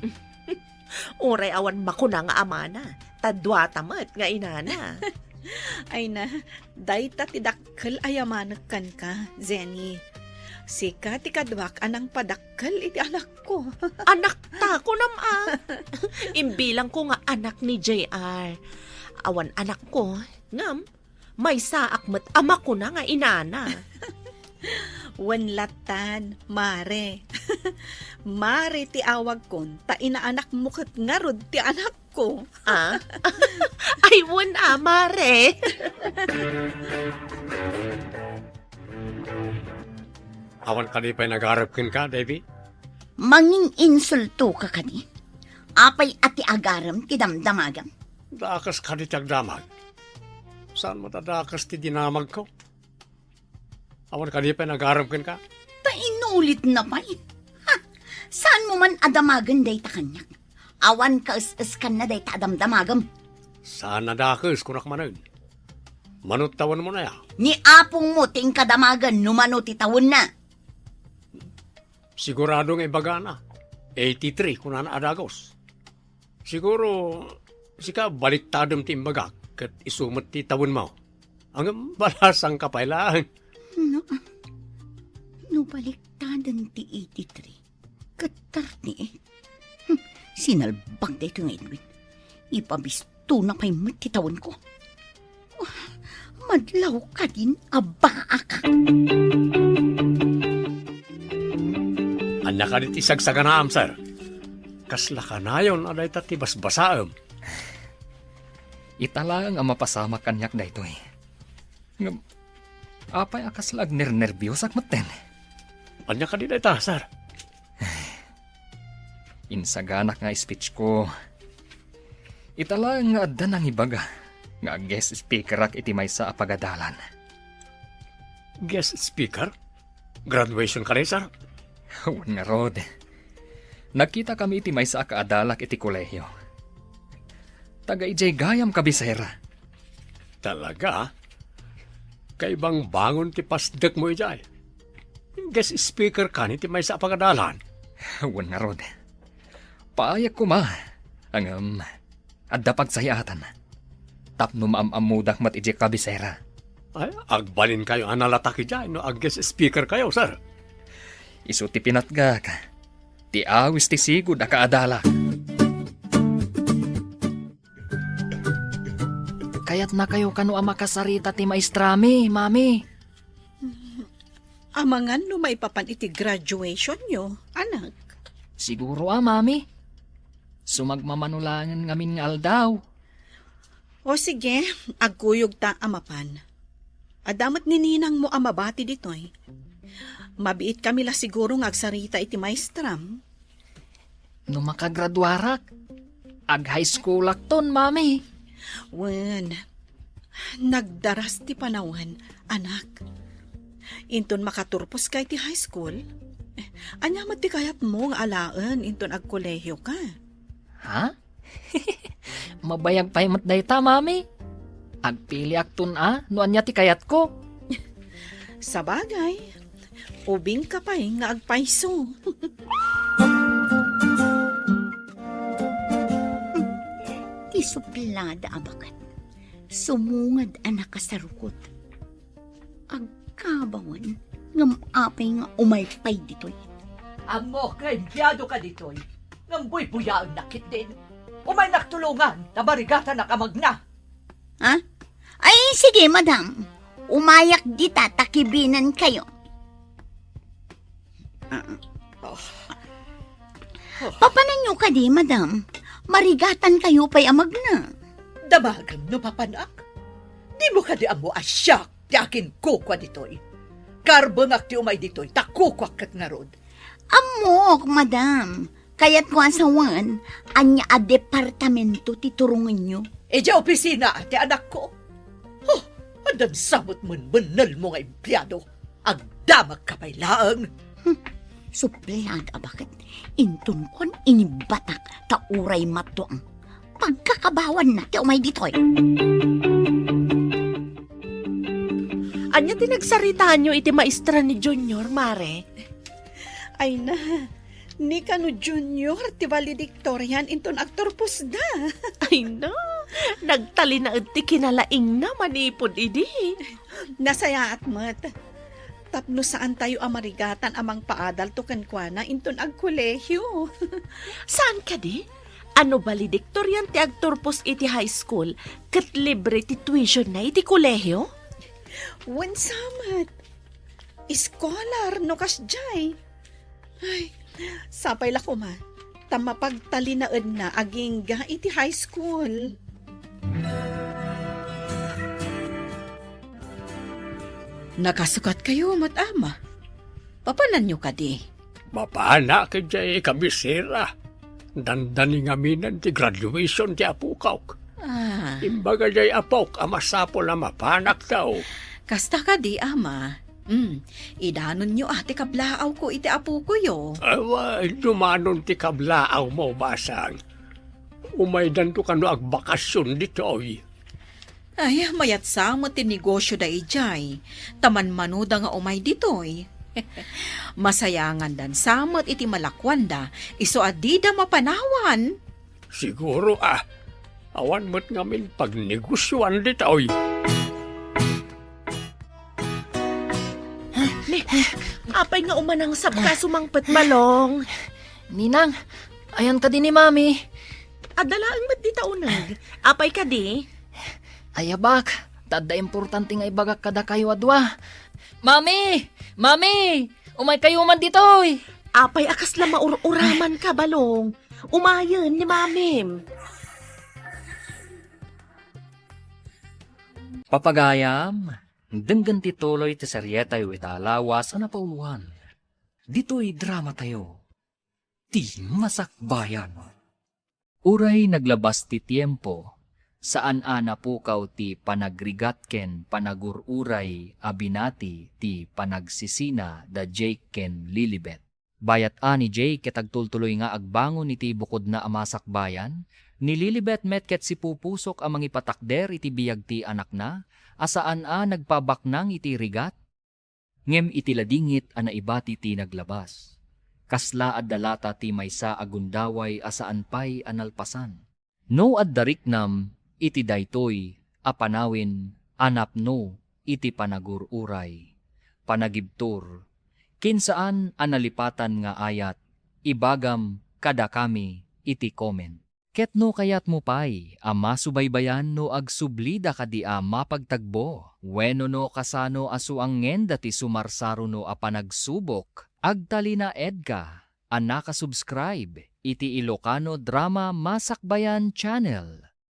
Uray awan makuna nga amana, tadwa tamat nga inana. Ay na, dayta ti dakkel ayamanakan ka, Zenny. Sika ti kadwak anang padakkel iti anak ko. Anak ta ko nama. Imbilang ko nga anak ni JR. Awan anak ko, ngam, may saak met ama ko na nga inana. Wanlatan, mare. Mare ti awag kon, ta inaanak mo kat ngarod ti anak ko. Ah? Ay, wan mare. Awan ka di pa'y nag-arapkin ka, Davy? Manging insulto ka kani. Apay ati agaram ti damdamagam. Dakas ka di tagdamag. Saan mo tadakas ti dinamag ko? Awan ka di pa'y nag-arapkin ka? Ta inulit na pa Ha? Saan mo man adamagan day ta kanyak? Awan ka is kan na day ta adamdamagam. Saan nadakas kunak manan? Manutawan mo na ya. Ni apong mo ting kadamagan numano ti tawon na. Siguradong ibaga na. 83 kung na adagos. Siguro, sika baliktadom ti imbaga kat isumot ti tawon mo. Ang balasang kapailaan. No baliktadan ti 83. Katar ni Sinalbag da ito nga Edwin. Ipabisto na pa'y matitawon ko. Madlaw ka din, abaa ka. Anya ka dit isagsaganaam, sir. Kasla ka na yun, aday tati basbasaam. Italang ang mapasama kanyak da ito eh. Ngam, apay akaslag nervyos ak maten. Anya ka dit ita, sir. Insaganak nga speech ko. Italang nga adda ng ibaga. Nga guest speaker ak iti may sa apagadalan. Guest speaker? Graduation ka rin, sir? Huwag nga rod. Nakita kami iti may sa kaadalak iti kolehiyo. Taga ijay gayam kabisera. Talaga? Kaibang bangon ti pasdek mo ijay. Guest speaker ka ni ti may sa apagadalan. Huwag nga rod. Paayak ko ma. Ang adda pagsayatan. Tapno maamamudak mat ijay kabisera. Ay, agbalin kayo analataki dyan, no? Ag guest speaker kayo, sir. Isu ti pinatgak. Ti awis ti sigud a kaadalak. Kaya't na kayo kano ang makasarita ti maestrami, mami. Amangan no maipapan iti graduation nyo, anak. Siguro mami. Sumagmamanulangan ngamin nga aldaw. O sige, agkuyog ta amapan. Adamat nininang mo amabati ditoy. Mabiit kami la siguro ngagsarita iti maestram. No makagraduarak, ag high school akton, mami. Wen, nagdaras ti panawan, anak. Inton makaturpos kay ti high school, anya ti kayat mo nga alaan inton agkolehiyo ka. Ha? Mabayag pa'y matdayta, mami. Agpili akton no anya ti kayat ko. Sa bagay, ubing ka pa'y nga agpaiso. Ti suplada abakat. Sumungad anak ka sa rukot. Agkabawan, ngam apay nga umaypay ditoy. Amo, kaibyado ka ditoy. Ngamboy buya ang nakit din. Umay naktulungan, nabarigata na kamagna. Ha? Ay, sige, madam. Umayak dita, takibinan kayo. Papanan nyo ka di, madam. Marigatan kayo pa'y amag na. Damagam no papanak. Di mo ka di amo asyak, di akin kukwa ditoy. Karbangak ti umay ditoy, takukwak kat nga rod. Amok, madam. Kaya't ko asawan, anya a departamento ti turungan nyo. E di opisina, ti anak ko. Oh, andan samot manal mo nga empleyado. Agdamag ka pa'y laang. Suplada bakit? Intun kon inibatak ta uray matuang. Pagkakabawan na ti umay ditoy. Anya tinagsaritaan nyo iti maestra ni Junior, Mare? Ay na, ni kano junior, ti valedictorian inton aktor pusda. Ay na, nagtali na ti kinalaing na manipod idi. Nasaya at mat. Tapno saan tayo amarigatan amang paadal to kankwana inton ag kolehyo. Saan ka di? Ano valedictorian ti agturpos iti high school kat libre ti tuition na iti kolehyo? Wensamat. Scholar no kasjay. Ay, sapay la ko ma. Tamapagtalinaed na agingga iti high school. Nakasukat kayo, matama. Papanan nyo ka di? Mapana ka jay kabisira. Dandani nga minan ti graduation ti apukaw. Ah, Imbaga jay apok, amasapol na mapanak daw. kasta ka di, ama. Idanon nyo ate kablaaw ko iti apo ko yo. Awa, dumanon ti kablaaw mo, basang. Umaydan to kano agbakasyon ditoy. Ay, mayat sa mo tinegosyo da ijay. Taman manuda nga umay ditoy. Masayangan dan samot iti malakwanda, iso adida mapanawan. Siguro awan mo't ngamin pagnegosyoan ditoy. Apay nga umanang sabka sumangpet balong. Ninang, ayan ka din ni Mami. Adalaan mat di taunag. Apay ka di? Ayabak, tada importante nga ibagak kada kayo adwa. Mami! Mami! Umay kayo man ditoy! Apay akas la maururaman ka balong. Umayon ni mamim. Papagayam, denggan ti tuloy ti seryeta yu italawas na pauluan. Dito'y drama tayo. Ti masakbayan. Uray naglabas ti tiempo, saan napukaw ti panagrigatken panagururay abinati ti panagsisina da Jake ken Lilibet. Bayat ni Jake ketagtultuloy nga agbangon iti bukod na amasakbayan, ni Lilibet metket si pupusok amang ipatakder iti biyag ti anak na, asaan nagpabaknang iti rigat. Ngem iti ladingit naibati ti naglabas. Kasla dalata ti maysa agundaway asaan pay analpasan. No addariknam iti daytoy apanawin anapno iti panagururay. Panagibtur, kinsaan analipatan nga ayat, ibagam kada kami iti comment. Ketno kayat mo pay, subaybayan no agsublida kadi mapagtagbo. Weno no kasano asuangen dati sumarsaro no panagsubok. Agtalina edka, nakasubscribe iti Ilocano Drama Masakbayan Channel.